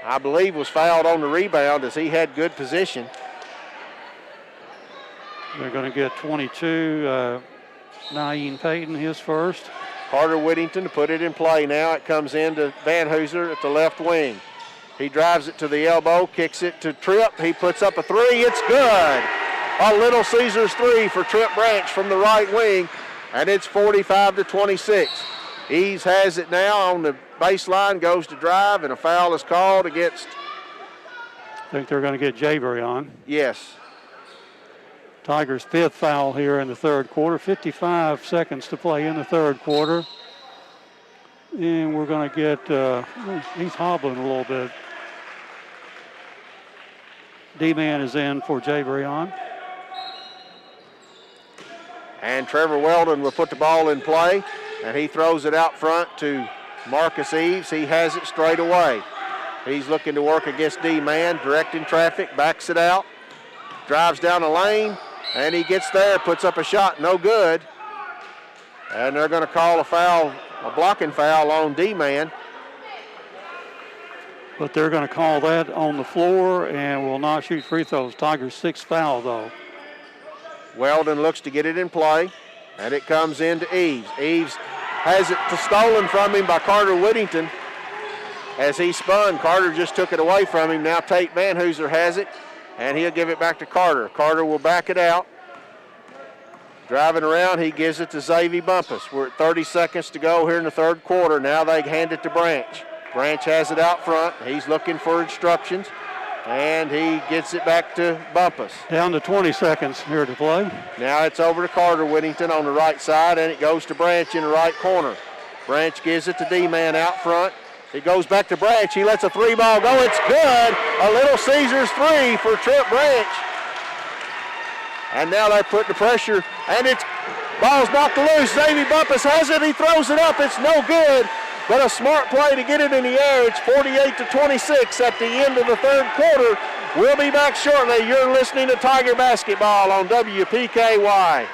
I believe, was fouled on the rebound as he had good position. They're going to get 22. Naeem Payton, his first. Carter Whittington to put it in play now. It comes into Van Hooser at the left wing. He drives it to the elbow, kicks it to Tripp. He puts up a three. It's good. A Little Caesars three for Tripp Branch from the right wing, and it's 45-26. Eves has it now on the baseline, goes to drive, and a foul is called against. I think they're going to get Jabrion. Yes. Tigers' fifth foul here in the third quarter. 55 seconds to play in the third quarter. And we're going to get, he's hobbling a little bit. D-man is in for Jabrion. And Trevor Weldon will put the ball in play, and he throws it out front to Marcus Eves. He has it straight away. He's looking to work against D-man, directing traffic, backs it out, drives down the lane, and he gets there, puts up a shot, no good. And they're going to call a foul, a blocking foul on D-man. But they're going to call that on the floor and will not shoot free throws. Tigers' sixth foul, though. Weldon looks to get it in play, and it comes into Eves. Eves has it stolen from him by Carter Whittington. As he spun, Carter just took it away from him. Now Tate Van Hooser has it, and he'll give it back to Carter. Carter will back it out. Driving around, he gives it to Xavier Bumpus. We're at 30 seconds to go here in the third quarter. Now they hand it to Branch. Branch has it out front. He's looking for instructions, and he gets it back to Bumpus. Down to 20 seconds here to play. Now it's over to Carter Whittington on the right side, and it goes to Branch in the right corner. Branch gives it to D-man out front. It goes back to Branch. He lets a three ball go. It's good. A Little Caesars three for Tripp Branch. And now they're putting the pressure, and it's ball's knocked loose. Xavier Bumpus has it. He throws it up. It's no good, but a smart play to get it in the air. It's 48-26 at the end of the third quarter. We'll be back shortly. You're listening to Tiger Basketball on WPKY.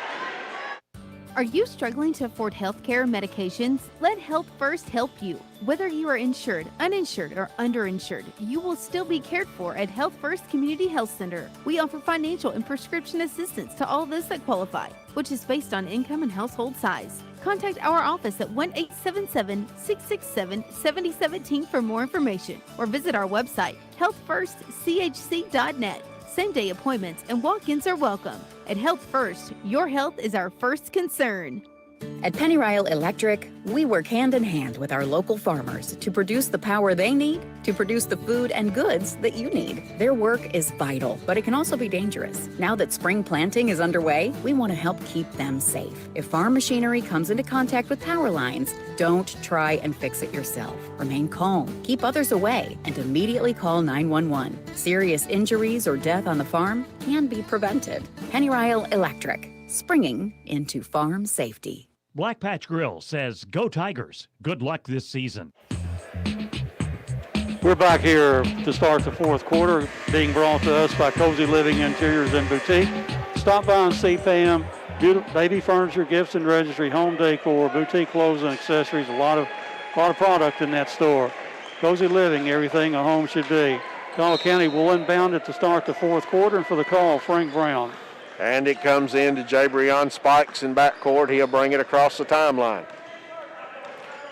Are you struggling to afford healthcare or medications? Let Health First help you. Whether you are insured, uninsured, or underinsured, you will still be cared for at Health First Community Health Center. We offer financial and prescription assistance to all those that qualify, which is based on income and household size. Contact our office at 1-877-667-7017 for more information, or visit our website, healthfirstchc.net. Same-day appointments and walk-ins are welcome. At Health First, your health is our first concern. At Pennyrile Electric, we work hand in hand with our local farmers to produce the power they need to produce the food and goods that you need. Their work is vital, but it can also be dangerous. Now that spring planting is underway, we want to help keep them safe. If farm machinery comes into contact with power lines, don't try and fix it yourself. Remain calm, keep others away, and immediately call 911. Serious injuries or death on the farm can be prevented. Pennyrile Electric, springing into farm safety. Black Patch Grill says, "Go Tigers. Good luck this season." We're back here to start the fourth quarter, being brought to us by Cozy Living Interiors and Boutique. Stop by and see Pam. Baby furniture, gifts and registry, home decor, boutique clothes and accessories. A lot of product in that store. Cozy Living, everything a home should be. Collier County will inbound it to start the fourth quarter, and for the call, Frank Brown. And it comes into Jabrion Spikes in backcourt. He'll bring it across the timeline.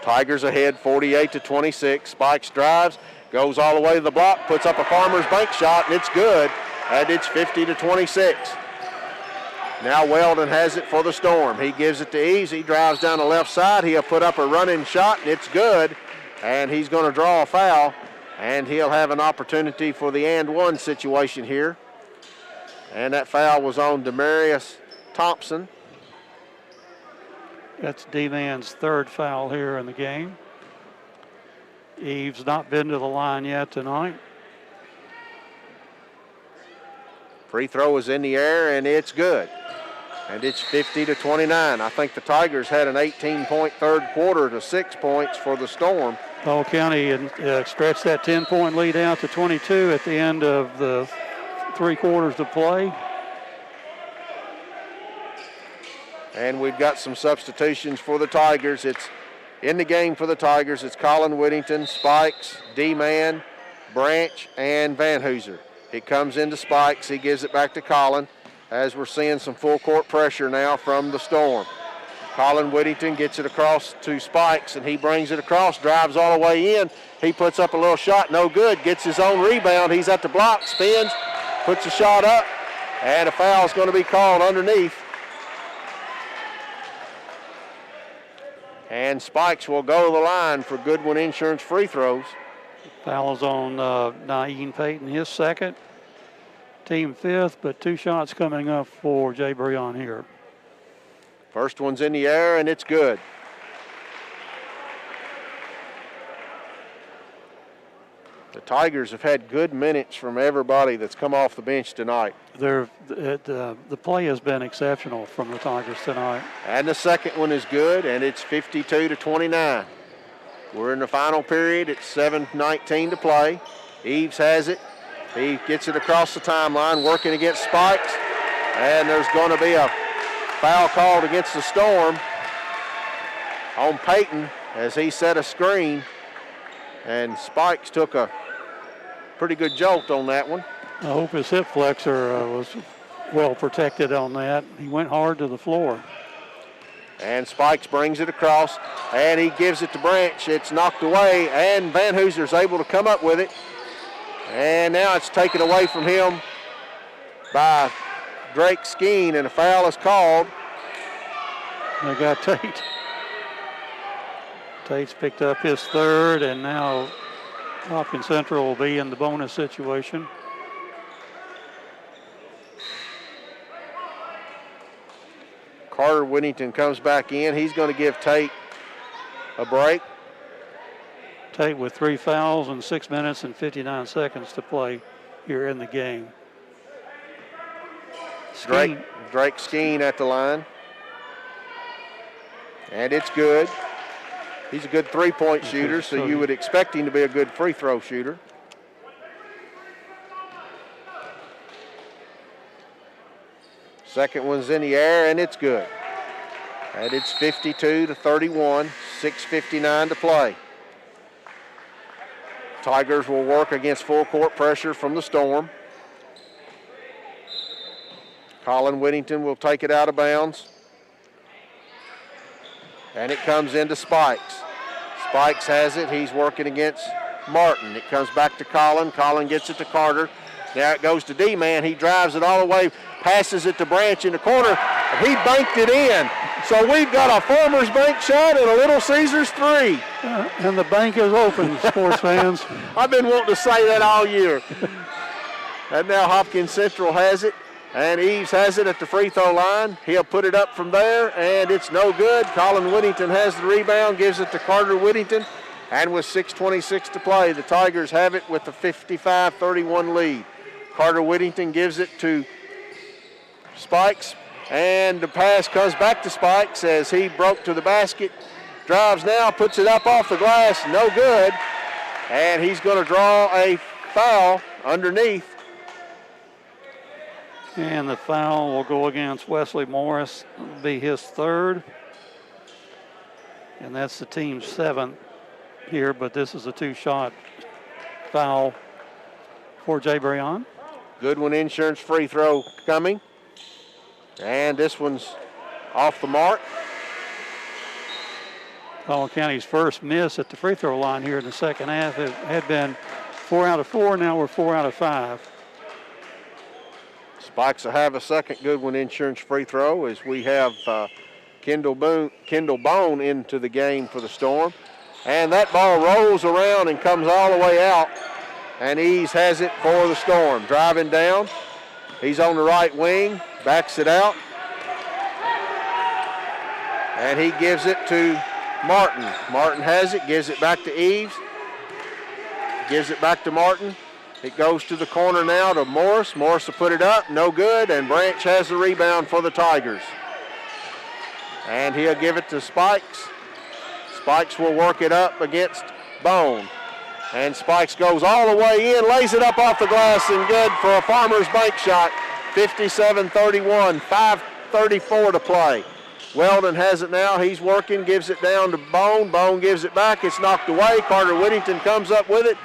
Tigers ahead 48-26. Spikes drives, goes all the way to the block, puts up a Farmers Bank shot, and it's good. And it's 50-26. Now Weldon has it for the Storm. He gives it to Eves. He drives down the left side. He'll put up a running shot, and it's good. And he's going to draw a foul, and he'll have an opportunity for the and one situation here. And that foul was on Demarius Thompson. That's D-Man's third foul here in the game. Eves not been to the line yet tonight. Free throw is in the air, and it's good. And it's 50-29. I think the Tigers had an 18-point third quarter to 6 points for the Storm. Collier County stretched that 10-point lead out to 22 at the end of the 3 quarters to play. And we've got some substitutions for the Tigers. It's in the game for the Tigers. It's Colin Whittington, Spikes, D-Man, Branch, and Van Hooser. It comes into Spikes. He gives it back to Colin as we're seeing some full court pressure now from the Storm. Colin Whittington gets it across to Spikes, and he brings it across, drives all the way in. He puts up a little shot, no good, gets his own rebound. He's at the block, spins, puts a shot up, and a foul is going to be called underneath. And Spikes will go to the line for Goodwin Insurance free throws. Foul's on Naeem Payton, his second, team fifth, but 2 shots coming up for Jay Breon here. First one's in the air, and it's good. The Tigers have had good minutes from everybody that's come off the bench tonight. The play has been exceptional from the Tigers tonight. And the second one is good, and it's 52-29. We're in the final period. It's 7:19 to play. Eves has it. He gets it across the timeline, working against Spikes. And there's going to be a foul called against the Storm on Payton as he set a screen. And Spikes took a pretty good jolt on that one. I hope his hip flexor was well protected on that. He went hard to the floor. And Spikes brings it across, and he gives it to Branch. It's knocked away, and Van Hooser's able to come up with it. And now it's taken away from him by Drake Skeen, and a foul is called. They got Tate. Tate's picked up his third, and now Hopkins Central will be in the bonus situation. Carter Whittington comes back in. He's going to give Tate a break. Tate with 3 fouls and 6 minutes and 59 seconds to play here in the game. Drake Skeen at the line. And it's good. He's a good three-point shooter, so you would expect him to be a good free throw shooter. Second one's in the air, and it's good. And it's 52-31, 6:59 to play. Tigers will work against full court pressure from the Storm. Colin Whittington will take it out of bounds. And it comes into Spikes. Spikes has it. He's working against Martin. It comes back to Colin. Colin gets it to Carter. Now it goes to D-Man. He drives it all the way, passes it to Branch in the corner, and he banked it in. So we've got a Farmers Bank shot and a Little Caesars 3. And the bank is open, sports fans. I've been wanting to say that all year. And now Hopkins Central has it, and Eves has it at the free throw line. He'll put it up from there, and it's no good. Colin Whittington has the rebound, gives it to Carter Whittington, and with 6:26 to play, the Tigers have it with the 55-31 lead. Carter Whittington gives it to Spikes, and the pass comes back to Spikes as he broke to the basket. Drives now, puts it up off the glass, no good. And he's going to draw a foul underneath. And the foul will go against Wesley Morris. It'll be his third. And that's the team's seventh here, but this is a two-shot foul for Jay Breon. Goodwin Insurance free throw coming. And this one's off the mark. Collin County's first miss at the free throw line here in the second half. It had been 4 out of 4. Now we're 4 out of 5. Spikes will have a second Goodwin Insurance free throw as we have Kendall Bone into the game for the Storm. And that ball rolls around and comes all the way out. And Eves has it for the Storm. Driving down. He's on the right wing. Backs it out. And he gives it to Martin. Martin has it, gives it back to Eves. Gives it back to Martin. It goes to the corner now to Morris. Morris will put it up, no good, and Branch has the rebound for the Tigers. And he'll give it to Spikes. Spikes will work it up against Bone. And Spikes goes all the way in, lays it up off the glass and good for a Farmers Bank shot. 57-31, 5:34 to play. Weldon has it now. He's working, gives it down to Bone. Bone gives it back. It's knocked away. Carter Whittington comes up with it,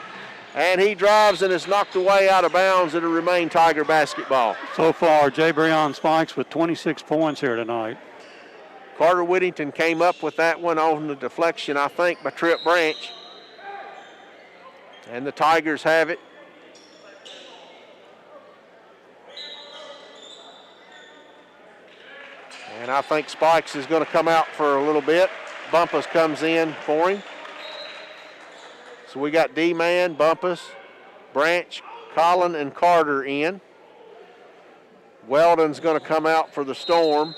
and he drives and it's knocked away out of bounds. It'll remain Tiger basketball. So far, Jay Breon Spikes with 26 points here tonight. Carter Whittington came up with that one on the deflection, I think, by Trip Branch. And the Tigers have it. And I think Spikes is going to come out for a little bit. Bumpus comes in for him. So we got D-Man, Bumpus, Branch, Colin, and Carter in. Weldon's going to come out for the Storm.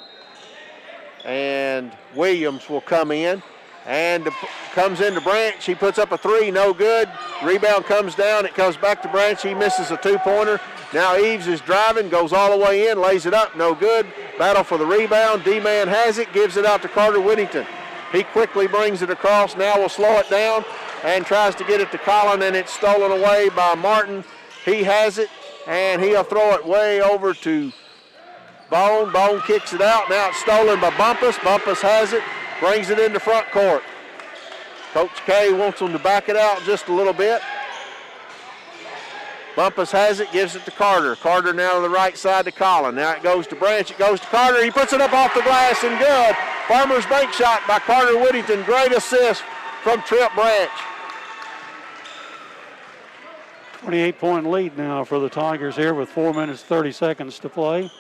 And Williams will come in. And comes into Branch. He puts up a three, no good. Rebound comes down. It comes back to Branch. He misses a two-pointer. Now Eves is driving, goes all the way in, lays it up, no good. Battle for the rebound. D-Man has it, gives it out to Carter Whittington. He quickly brings it across. Now will slow it down and tries to get it to Colin, and it's stolen away by Martin. He has it, and he'll throw it way over to Bone. Bone kicks it out. Now it's stolen by Bumpus. Bumpus has it, brings it into front court. Coach K wants them to back it out just a little bit. Bumpus has it, gives it to Carter. Carter now to the right side to Colin. Now it goes to Branch, it goes to Carter. He puts it up off the glass and good. Farmers Bank shot by Carter Whittington. Great assist from Trip Branch. 28-point lead now for the Tigers here with 4 minutes, 30 seconds to play.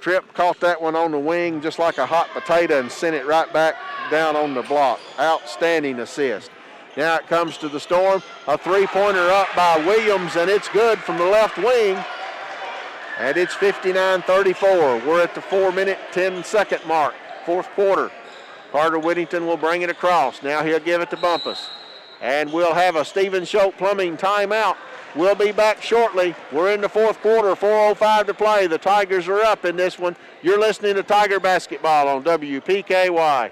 Tripp caught that one on the wing just like a hot potato and sent it right back down on the block. Outstanding assist. Now it comes to the Storm. A three-pointer up by Williams, and it's good from the left wing. And it's 59-34. We're at the 4-minute, 10-second mark, fourth quarter. Carter Whittington will bring it across. Now he'll give it to Bumpus. And we'll have a Stephen Schultz Plumbing timeout. We'll be back shortly. We're in the fourth quarter, 4:05 to play. The Tigers are up in this one. You're listening to Tiger Basketball on WPKY.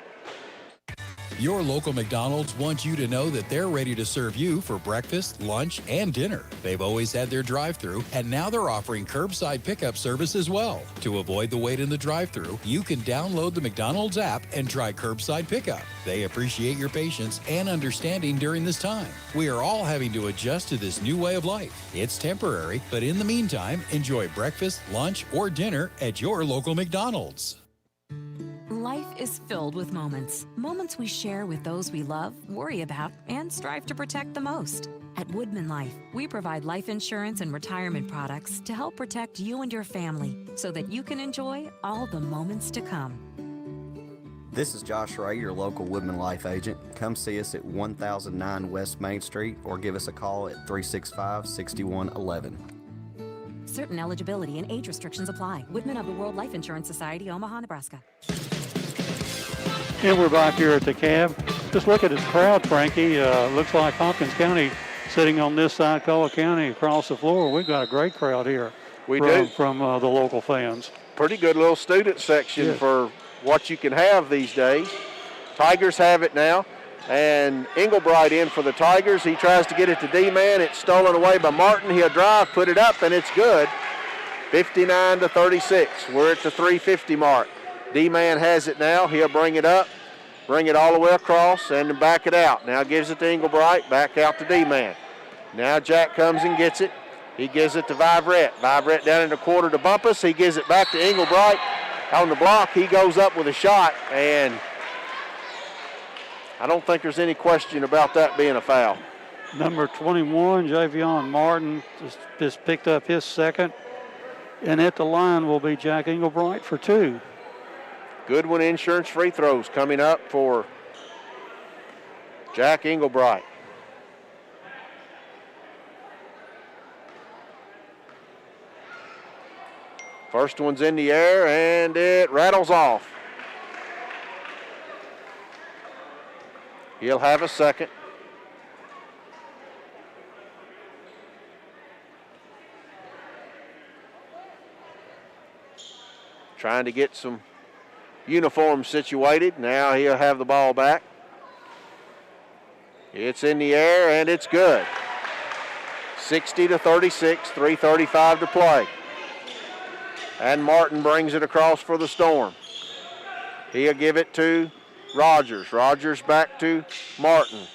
Your local McDonald's wants you to know that they're ready to serve you for breakfast, lunch, and dinner. They've always had their drive-thru, and now they're offering curbside pickup service as well. To avoid the wait in the drive-thru, you can download the McDonald's app and try curbside pickup. They appreciate your patience and understanding during this time. We are all having to adjust to this new way of life. It's temporary, but in the meantime, enjoy breakfast, lunch, or dinner at your local McDonald's. Life is filled with moments. Moments we share with those we love, worry about, and strive to protect the most. At Woodman Life, we provide life insurance and retirement products to help protect you and your family so that you can enjoy all the moments to come. This is Josh Ray, your local Woodman Life agent. Come see us at 1009 West Main Street or give us a call at 365-6111. Certain eligibility and age restrictions apply. Woodman of the World Life Insurance Society, Omaha, Nebraska. And we're back here at the cab. Just look at this crowd, Frankie. Looks like Hopkins County sitting on this side, Collier County across the floor. We've got a great crowd here. We do. From the local fans. Pretty good little student section for what you can have these days. Tigers have it now. And Englebright in for the Tigers. He tries to get it to D-Man. It's stolen away by Martin. He'll drive, put it up, and it's good. 59-36. We're at the 350 mark. D-Man has it now. He'll bring it up, bring it all the way across, and then back it out. Now gives it to Englebright, back out to D-Man. Now Jack comes and gets it. He gives it to Vibrett. Vibrett down in the quarter to Bumpus. He gives it back to Englebright. On the block, he goes up with a shot, and I don't think there's any question about that being a foul. Number 21, Javion Martin, just picked up his second. And at the line will be Jack Englebright for 2. Goodwin Insurance free throws coming up for Jack Englebright. First one's in the air, and it rattles off. He'll have a second. Trying to get some uniforms situated. Now he'll have the ball back. It's in the air, and it's good. 60-36, 3:35 to play. And Martin brings it across for the Storm. He'll give it to Rogers. Rogers back to Martin.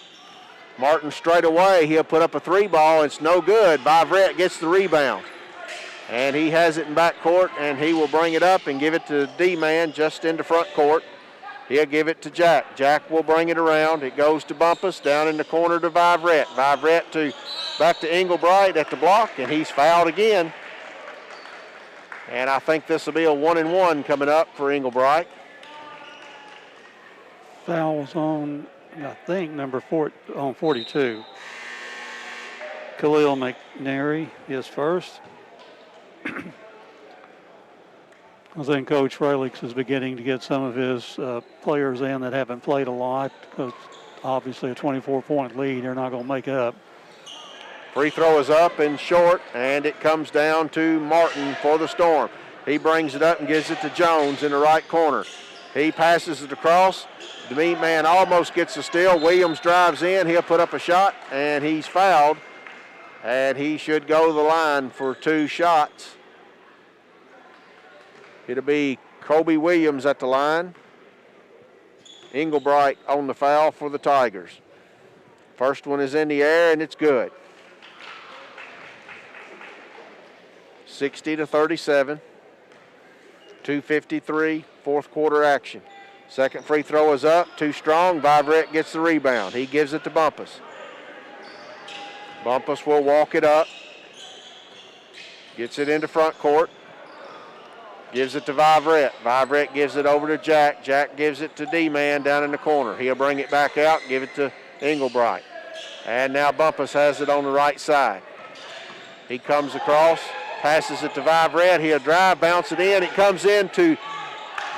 Martin straight away. He'll put up a 3-ball. It's no good. Vibrett gets the rebound. And he has it in back court, and he will bring it up and give it to D-Man just into front court. He'll give it to Jack. Jack will bring it around. It goes to Bumpus, down in the corner to Vibrett. Vibrett back to Englebright at the block, and he's fouled again. And I think this will be a 1-and-1 coming up for Englebright. Foul was on, I think, number 42. Khalil McNary is first. I think Coach Frelick is beginning to get some of his players in that haven't played a lot, because obviously a 24-point lead, they're not going to make up. Free throw is up and short, and it comes down to Martin for the Storm. He brings it up and gives it to Jones in the right corner. He passes it across. The meat man almost gets the steal. Williams drives in. He'll put up a shot, and he's fouled. And he should go to the line for 2 shots. It'll be Kobe Williams at the line. Englebright on the foul for the Tigers. First one is in the air, and it's good. 60-37. 2:53, fourth quarter action. Second free throw is up, too strong. Vibrett gets the rebound. He gives it to Bumpus. Bumpus will walk it up. Gets it into front court. Gives it to Vibrett. Vibrett gives it over to Jack. Jack gives it to D-Man down in the corner. He'll bring it back out, give it to Englebright. And now Bumpus has it on the right side. He comes across, passes it to Vibrett. He'll drive, bounce it in. It comes in to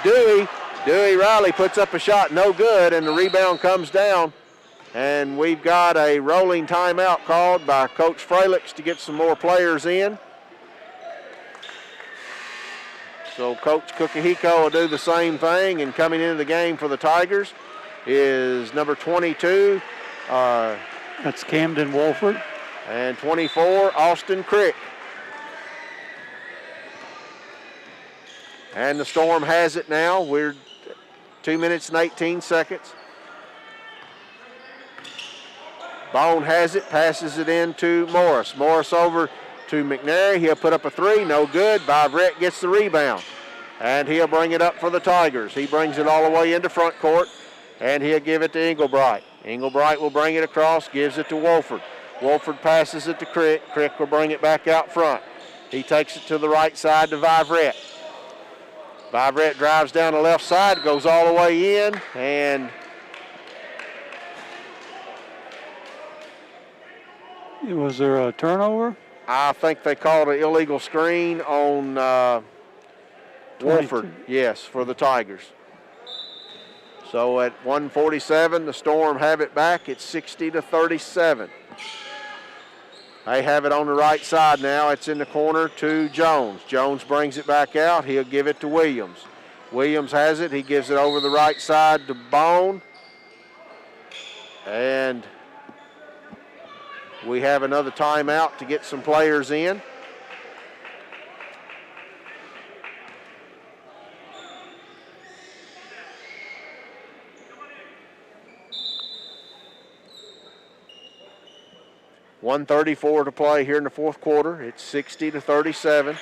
Dewey. Dewey Riley puts up a shot, no good, and the rebound comes down. And we've got a rolling timeout called by Coach Frelick to get some more players in. So Coach Kukihiko will do the same thing, and coming into the game for the Tigers is number 22. That's Camden Wolford. And 24, Austin Crick. And the Storm has it now. We're 2 minutes and 18 seconds. Bone has it, passes it in to Morris. Morris over to McNary. He'll put up a three, no good. Vivrette gets the rebound. And he'll bring it up for the Tigers. He brings it all the way into front court, and he'll give it to Englebright. Englebright will bring it across, gives it to Wolford. Wolford passes it to Crick. Crick will bring it back out front. He takes it to the right side to Vivrette. Vivrette drives down the left side, goes all the way in, and was there a turnover? I think they called an illegal screen on Wolford, yes, for the Tigers. So at 1:47, the Storm have it back. It's 60-37. They have it on the right side now. It's in the corner to Jones. Jones brings it back out. He'll give it to Williams. Williams has it. He gives it over the right side to Bone. And we have another timeout to get some players in. .134 to play here in the fourth quarter. It's 60-37.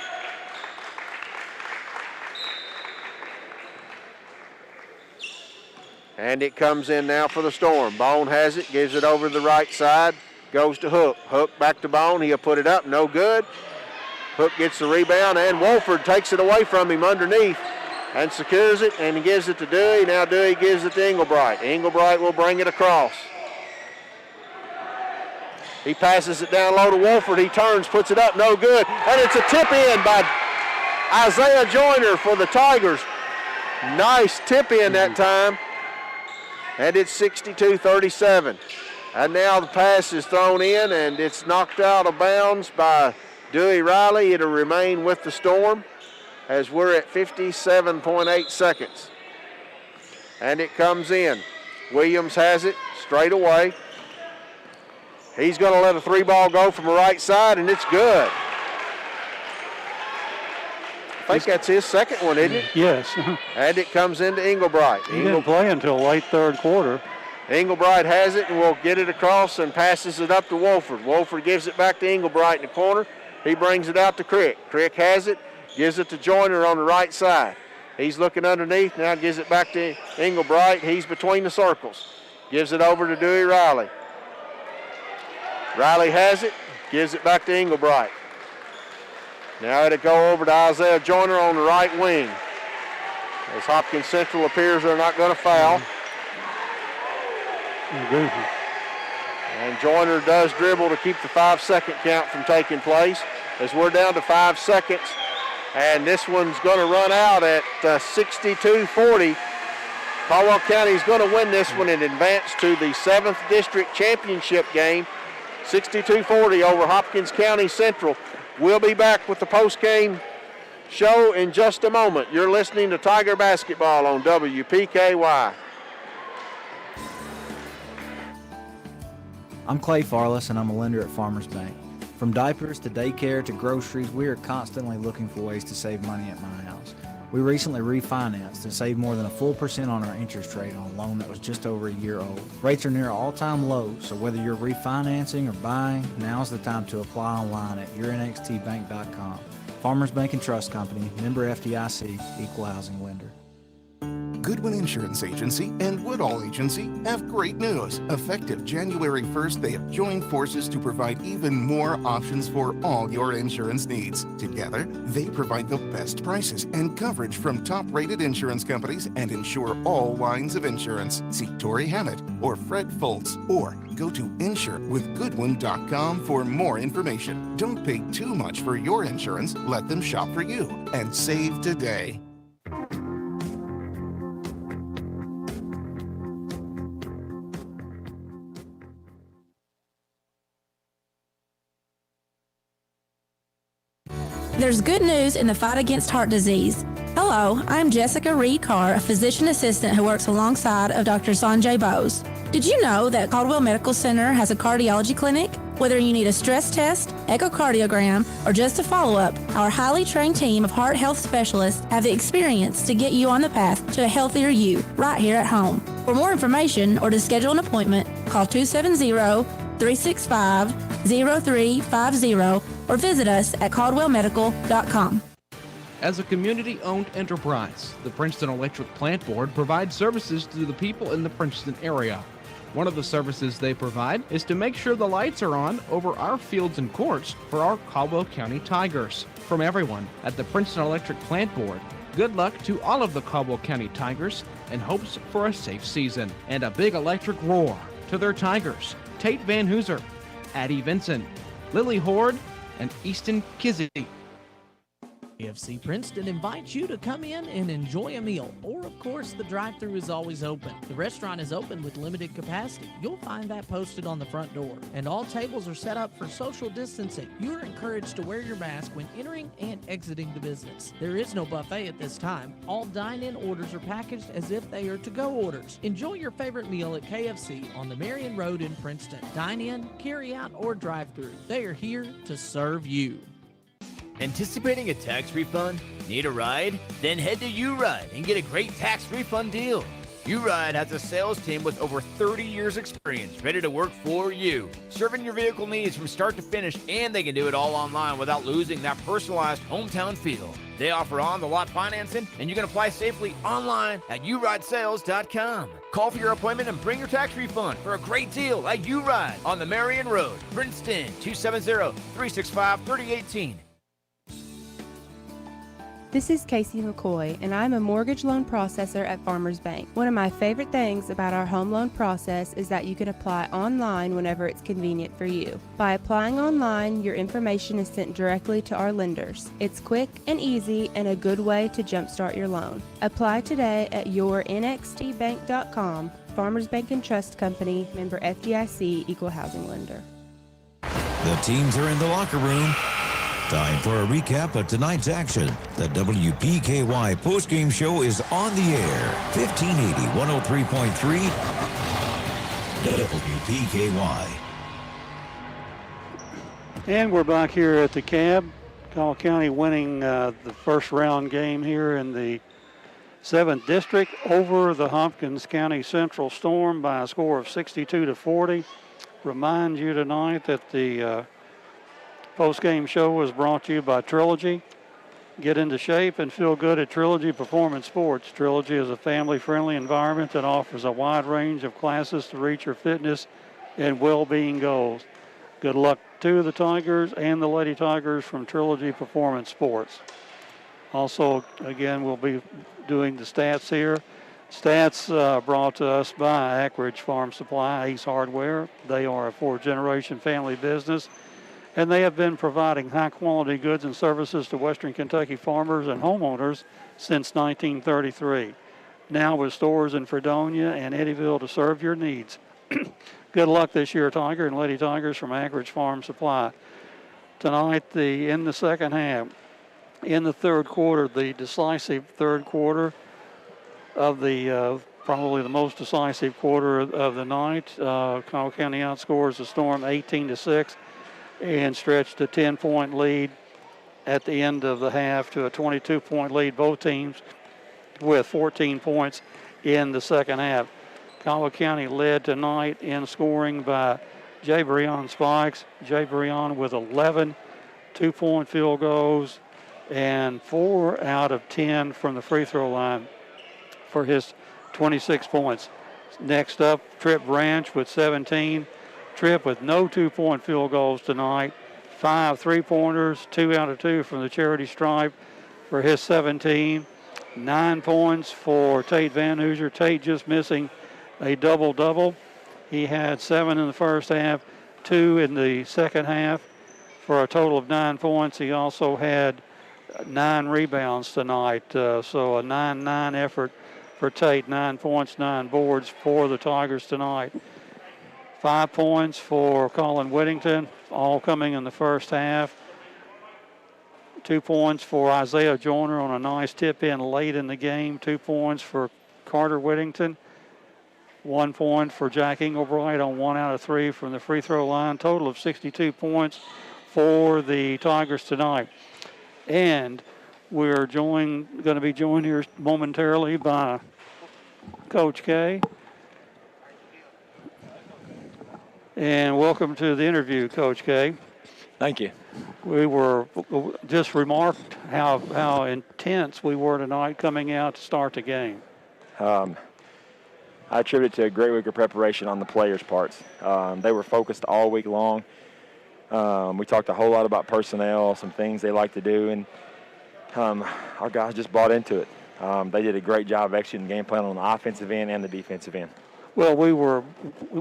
And it comes in now for the Storm. Bone has it, gives it over to the right side, goes to Hook. Hook back to Bone. He'll put it up, no good. Hook gets the rebound, and Wolford takes it away from him underneath and secures it, and he gives it to Dewey. Now Dewey gives it to Englebright. Englebright will bring it across. He passes it down low to Wolford. He turns, puts it up, no good. And it's a tip in by Isaiah Joyner for the Tigers. Nice tip in that time. And it's 62-37. And now the pass is thrown in, and it's knocked out of bounds by Dewey Riley. It'll remain with the Storm as we're at 57.8 seconds. And it comes in. Williams has it straight away. He's going to let a three ball go from the right side, and it's good. I think that's his second one, isn't it? Yes. And it comes into Englebright. He didn't play until late third quarter. Englebright has it and will get it across and passes it up to Wolford. Wolford gives it back to Englebright in the corner. He brings it out to Crick. Crick has it, gives it to Joyner on the right side. He's looking underneath, now gives it back to Englebright. He's between the circles. Gives it over to Dewey Riley. Riley has it, gives it back to Englebright. Now it'll go over to Isaiah Joyner on the right wing. As Hopkins Central appears they're not going to foul. And Joyner does dribble to keep the 5-second count from taking place as we're down to 5 seconds. And this one's going to run out at 62-40. Caldwell County is going to win this one and advance to the 7th District Championship game. 62-40 over Hopkins County Central. We'll be back with the post-game show in just a moment. You're listening to Tiger Basketball on WPKY. I'm Clay Farless, and I'm a lender at Farmers Bank. From diapers to daycare to groceries, we are constantly looking for ways to save money at my house. We recently refinanced and saved more than a full % on our interest rate on a loan that was just over a year old. Rates are near all-time lows, so whether you're refinancing or buying, now's the time to apply online at yournxtbank.com. Farmers Bank and Trust Company, member FDIC, equal housing lender. Goodwin Insurance Agency and Woodall Agency have great news. Effective January 1st, they have joined forces to provide even more options for all your insurance needs. Together, they provide the best prices and coverage from top-rated insurance companies and insure all lines of insurance. See Tori Hammett or Fred Foltz, or go to insurewithgoodwin.com for more information. Don't pay too much for your insurance. Let them shop for you and save today. There's good news in the fight against heart disease. Hello, I'm Jessica Reed Carr, a physician assistant who works alongside of Dr. Sanjay Bose. Did you know that Caldwell Medical Center has a cardiology clinic? Whether you need a stress test, echocardiogram, or just a follow-up, our highly trained team of heart health specialists have the experience to get you on the path to a healthier you right here at home. For more information or to schedule an appointment, call 270-365-0350 or visit us at caldwellmedical.com. As a community-owned enterprise, the Princeton Electric Plant Board provides services to the people in the Princeton area. One of the services they provide is to make sure the lights are on over our fields and courts for our Caldwell County Tigers. From everyone at the Princeton Electric Plant Board, good luck to all of the Caldwell County Tigers and hopes for a safe season. And a big electric roar to their Tigers, Tate Van Hooser, Addie Vinson, Lily Horde, and Easton Kizzy. Wpky Princeton invites you to come in and enjoy a meal, or of course the drive-thru is always open. The restaurant is open with limited capacity. You'll find that posted on the front door, and all tables are set up for social distancing. You are encouraged to wear your mask when entering and exiting the business. There is no buffet at this time. All dine-in orders are packaged as if they are to-go orders. Enjoy your favorite meal at KFC on the Marion Road in Princeton. Dine in, carry out, or drive-thru. They are here to serve you. Anticipating a tax refund? Need a ride? Then head to U-Ride and get a great tax refund deal. U-Ride has a sales team with over 30 years experience ready to work for you, serving your vehicle needs from start to finish, and they can do it all online without losing that personalized hometown feel. They offer on-the-lot financing, and you can apply safely online at uridesales.com. Call for your appointment and bring your tax refund for a great deal at U-Ride on the Marion Road, Princeton, 270-365-3018. This is Casey McCoy, and I'm a mortgage loan processor at Farmers Bank. One of my favorite things about our home loan process is that you can apply online whenever it's convenient for you. By applying online, your information is sent directly to our lenders. It's quick and easy and a good way to jumpstart your loan. Apply today at yournxtbank.com. Farmers Bank and Trust Company, member FDIC, equal housing lender. The teams are in the locker room. Time for a recap of tonight's action. The WPKY postgame show is on the air. 1580, 103.3 WPKY. And we're back here at the Cab. Caldwell County winning the first round game here in the 7th District over the Hopkins County Central Storm by a score of 62-40. Remind you tonight that the post-game show was brought to you by Trilogy. Get into shape and feel good at Trilogy Performance Sports. Trilogy is a family-friendly environment that offers a wide range of classes to reach your fitness and well-being goals. Good luck to the Tigers and the Lady Tigers from Trilogy Performance Sports. Also, again, we'll be doing the stats here. Stats brought to us by Ackridge Farm Supply, Ace Hardware. They are a fourth-generation family business, and they have been providing high-quality goods and services to Western Kentucky farmers and homeowners since 1933. Now with stores in Fredonia and Eddyville to serve your needs. Good luck this year, Tiger and Lady Tigers from Ackridge Farm Supply. Tonight, in the second half, in the third quarter, the decisive third quarter of the probably the most decisive quarter of the night, Caldwell County outscores the Storm 18-6. And stretched a 10-point lead at the end of the half to a 22-point lead, both teams with 14 points in the second half. Caldwell County led tonight in scoring by Jay Breon Spikes. Jay Breon with 11 two-point field goals and 4 out of 10 from the free throw line for his 26 points. Next up, Tripp Branch with 17. Tripp with no two-point field goals tonight. 5 3-pointers, 2 out of 2 from the charity stripe for his 17. 9 points for Tate Van Hooser. Tate just missing a double-double. He had 7 in the first half, 2 in the second half for a total of 9 points. He also had 9 rebounds tonight, so a 9-9 effort for Tate. 9 points, 9 boards for the Tigers tonight. 5 points for Colin Whittington, all coming in the first half. 2 points for Isaiah Joyner on a nice tip in late in the game. 2 points for Carter Whittington. 1 point for Jack Englebright on 1 out of 3 from the free throw line. Total of 62 points for the Tigers tonight. And we're going to be joined here momentarily by Coach K. And welcome to the interview, Coach K. Thank you. We were just remarked how intense we were tonight coming out to start the game. I attribute it to a great week of preparation on the players' parts. They were focused all week long. We talked a whole lot about personnel, some things they like to do, and our guys just bought into it. They did a great job of executing the game plan on the offensive end and the defensive end. Well,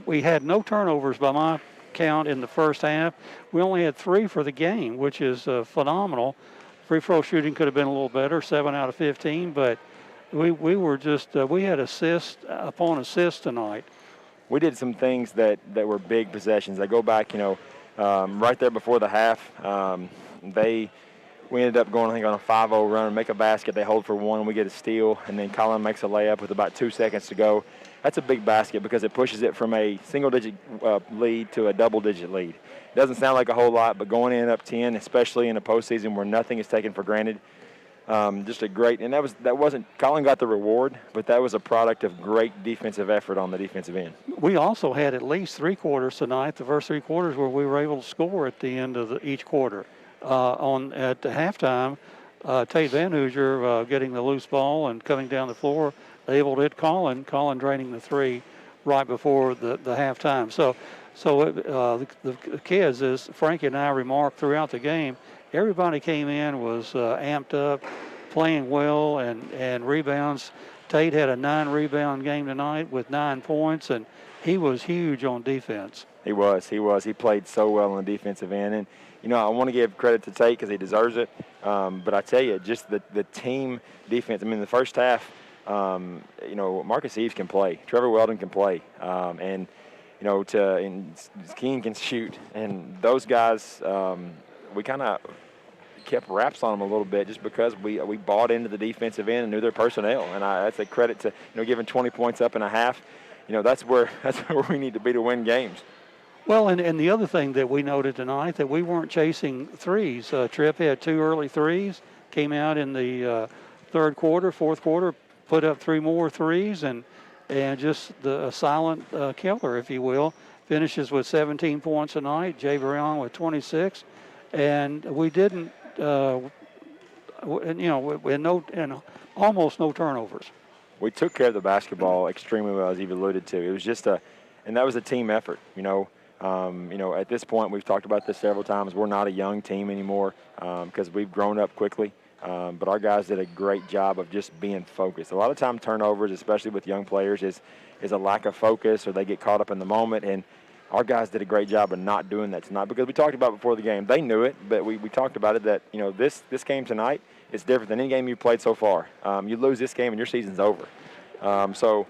we had no turnovers by my count in the first half. We only had 3 for the game, which is phenomenal. Free throw shooting could have been a little better, 7 out of 15, but we were just we had assist upon assist tonight. We did some things that were big possessions. I go back, right there before the half, we ended up going, I think, on a 5-0 run and make a basket. They hold for 1, and we get a steal, and then Colin makes a layup with about 2 seconds to go. That's a big basket because it pushes it from a single-digit lead to a double-digit lead. It doesn't sound like a whole lot, but going in up 10, especially in a postseason where nothing is taken for granted, just a great. And that wasn't Colin got the reward, but that was a product of great defensive effort on the defensive end. We also had at least 3 quarters tonight, the first 3 quarters, where we were able to score at the end of each quarter. At the halftime, Tate Van Hoosier getting the loose ball and coming down the floor, able to hit Colin draining the 3 right before the halftime. So the kids, as Frankie and I remarked throughout the game, everybody came in, was amped up, playing well, and rebounds. Tate had a 9-rebound game tonight with 9 points, and he was huge on defense. He was. He played so well on the defensive end. And, I want to give credit to Tate because he deserves it. But I tell you, just the team defense. I mean, the first half, Marcus Eves can play. Trevor Weldon can play. And Keene can shoot. And those guys, we kind of kept wraps on them a little bit just because we bought into the defensive end and knew their personnel. And that's a credit to, giving 20 points up in a half. That's where we need to be to win games. Well, and the other thing that we noted tonight, that we weren't chasing threes. Tripp had 2 early threes, came out in the fourth quarter, put up 3 more threes, and just a silent killer, if you will. Finishes with 17 points tonight. Jay Brown with 26, and we didn't, and almost no turnovers. We took care of the basketball extremely well, as you've alluded to. It was just and that was a team effort. At this point, we've talked about this several times. We're not a young team anymore because we've grown up quickly. But our guys did a great job of just being focused. A lot of time turnovers, especially with young players, is a lack of focus, or they get caught up in the moment. And our guys did a great job of not doing that tonight because we talked about it before the game. They knew it, but we talked about it that, this game tonight is different than any game you played so far. You lose this game and your season's over. So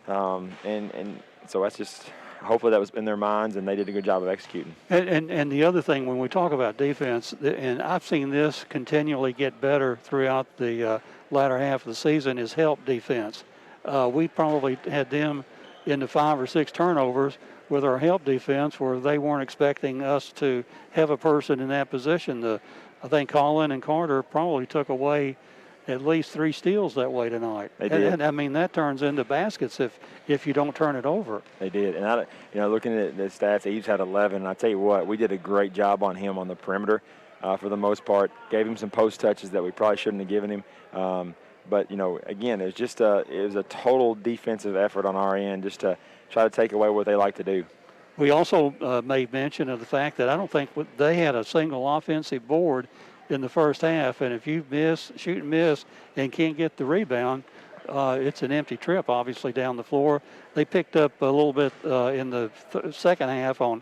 that's just – hopefully that was in their minds, and they did a good job of executing. And the other thing, when we talk about defense, and I've seen this continually get better throughout the latter half of the season, is help defense. We probably had them into 5 or 6 turnovers with our help defense where they weren't expecting us to have a person in that position. I think Colin and Carter probably took away at least 3 steals that way tonight. They did. And that turns into baskets if you don't turn it over. They did. And, looking at the stats, Eves had 11. And I tell you what, we did a great job on him on the perimeter for the most part. Gave him some post touches that we probably shouldn't have given him. But, again, it was a total defensive effort on our end just to try to take away what they like to do. We also made mention of the fact that I don't think they had a single offensive board in the first half, and if you shoot and miss and can't get the rebound, it's an empty trip, obviously, down the floor. They picked up a little bit in the second half on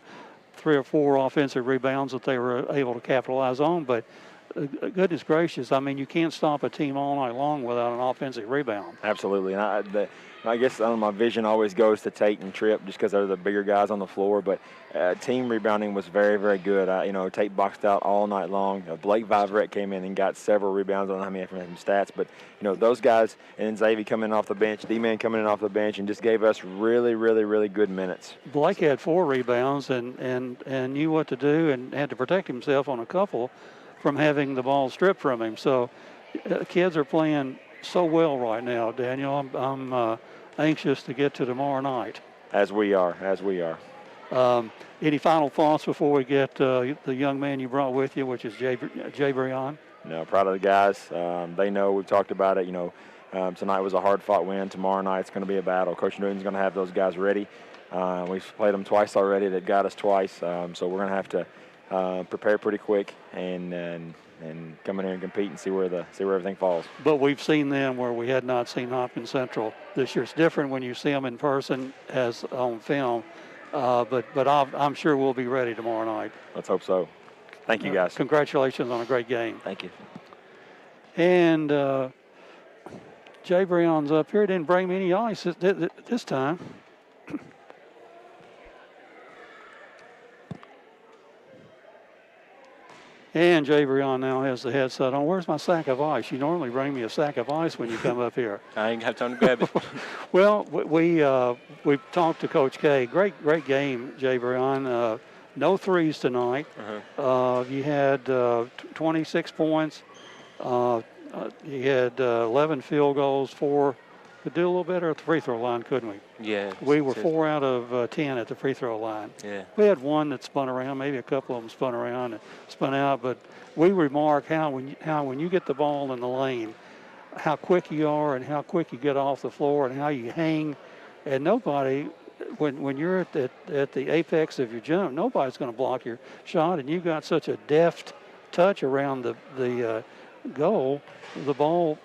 3 or 4 offensive rebounds that they were able to capitalize on, but goodness gracious, I mean, you can't stop a team all night long without an offensive rebound. Absolutely. And I guess my vision always goes to Tate and Tripp just because they're the bigger guys on the floor. But team rebounding was very, very good. Tate boxed out all night long. Blake Viverette came in and got several rebounds. I don't know how many from his stats. But, those guys, and then Xavier coming off the bench, D-Man coming in off the bench, and just gave us really, really, really good minutes. Blake had 4 rebounds and knew what to do and had to protect himself on a couple from having the ball stripped from him. So kids are playing so well right now, Daniel. I'm anxious to get to tomorrow night. As we are. Any final thoughts before we get the young man you brought with you, which is Jay Brion? No, proud of the guys. They know we've talked about it. Tonight was a hard-fought win. Tomorrow night's going to be a battle. Coach Newton's going to have those guys ready. We've played them twice already. They've got us twice. So we're going to have to prepare pretty quick and come in here and compete and see where everything falls. But we've seen them where we had not seen Hopkins Central this year. It's different when you see them in person as on film. But I'm sure we'll be ready tomorrow night. Let's hope so. Thank you, guys. Congratulations on a great game. Thank you. And Jay Brion's up here. Didn't bring me any ice this time. And Jay Brion now has the headset on. Where's my sack of ice? You normally bring me a sack of ice when you come up here. I ain't have time to grab it. Well, we talked to Coach K. Great game, Jay Brion. No threes tonight. You had 26 points. You had 11 field goals, 4. Could do a little better at the free throw line, couldn't we? Yeah. We were 4 out of 10 at the free throw line. Yeah. We had one that spun around, maybe a couple of them spun around and spun out, but we remark how when you get the ball in the lane, how quick you are and how quick you get off the floor and how you hang. And nobody, when you're at the apex of your jump, nobody's going to block your shot, and you've got such a deft touch around the goal, the ball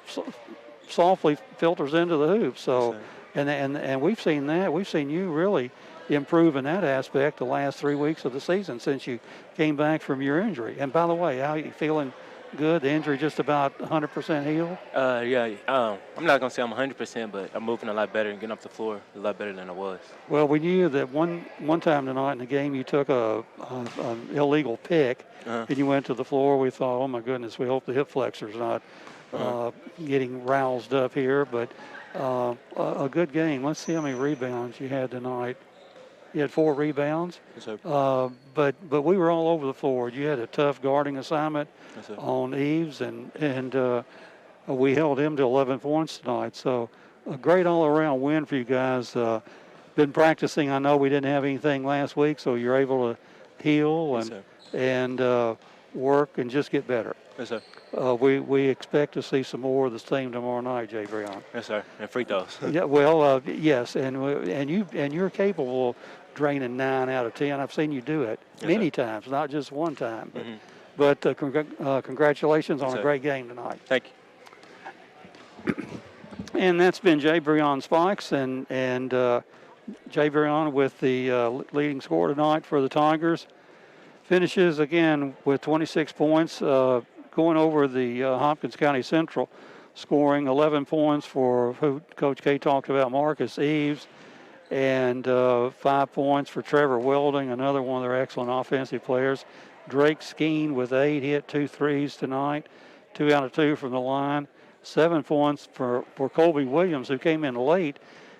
softly filters into the hoop. So, and we've seen that. We've seen you really improve in that aspect the last 3 weeks of the season since you came back from your injury. And by the way, how are you feeling? Good. The injury just about 100% healed? Yeah. I'm not going to say I'm 100%, but I'm moving a lot better and getting off the floor a lot better than I was. Well, we knew that one time tonight in the game you took an illegal pick and you went to the floor. We thought, oh, my goodness, we hope the hip flexor's not getting roused up here. But a good game. Let's see how many rebounds you had tonight. You had 4 rebounds, but we were all over the floor. You had a tough guarding assignment on Eves, and we held him to 11 points tonight. So a great all-around win for you guys. Been practicing. I know we didn't have anything last week, so you're able to heal and work and just get better. Yes, sir. We expect to see some more of the same tomorrow night, Jay Brion. Yes, sir. And free throws. Yeah, well, yes, and you're capable of draining 9 out of 10. I've seen you do it many times, not just one time. But congratulations on a great game tonight. Thank you. And that's been Jay Brion Spikes, and Jay Brion with the leading scorer tonight for the Tigers. Finishes again with 26 points, going over the Hopkins County Central, scoring 11 points for who Coach K talked about, Marcus Eves, and 5 points for Trevor Welding, another one of their excellent offensive players. Drake Skeen with 8, hit 2 threes tonight, 2 out of 2 from the line. 7 points for Colby Williams, who came in late,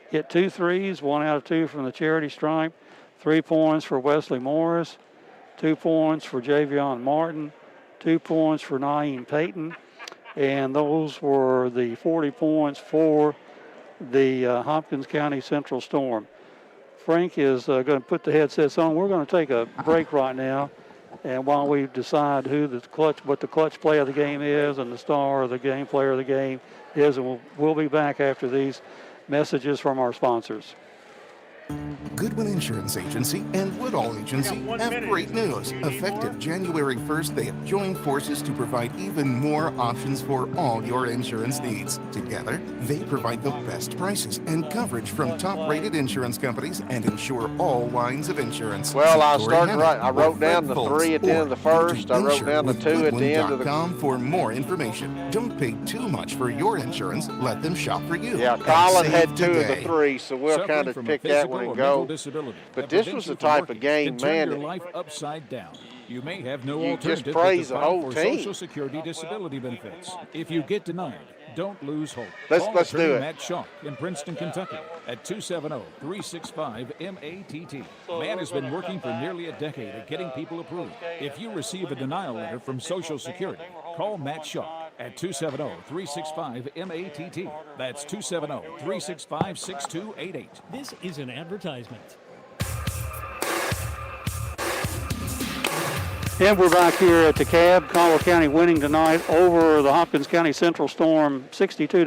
hit 2 threes, 1 out of 2 from the charity stripe. 3 points for Wesley Morris, 2 points for Javion Martin, 2 points for Naeem Payton, and those were the 40 points for the Hopkins County Central Storm. Frank is going to put the headsets on. We're going to take a break right now, and while we decide what the clutch play of the game is and the star of the game, player of the game is, and we'll be back after these messages from our sponsors. Goodwin Insurance Agency and Woodall Agency have great news. Effective January 1st, they have joined forces to provide even more options for all your insurance needs. Together, they provide the best prices and coverage from top-rated insurance companies and insure all lines of insurance. Well, I started right. I wrote down the 3 at the end of the first. I wrote down the 2 at the end of the. For more information. Don't pay too much for your insurance. Let them shop for you. Yeah, Colin had 2 of the 3, so we'll kind of pick that one and go. But this was the type of game, man. Your life upside down. You may have no You alternative just praise but the to file whole for team. Social Security disability benefits. If you get denied, don't lose hope. Let's Call do it. Matt Schock in Princeton, Kentucky at 270-365-MATT. Man has been working for nearly a decade at getting people approved. If you receive a denial letter from Social Security, call Matt Schock at 270-365-MATT. That's 270-365-6288. This is an advertisement. And we're back here at the Cab. Caldwell County winning tonight over the Hopkins County Central Storm 62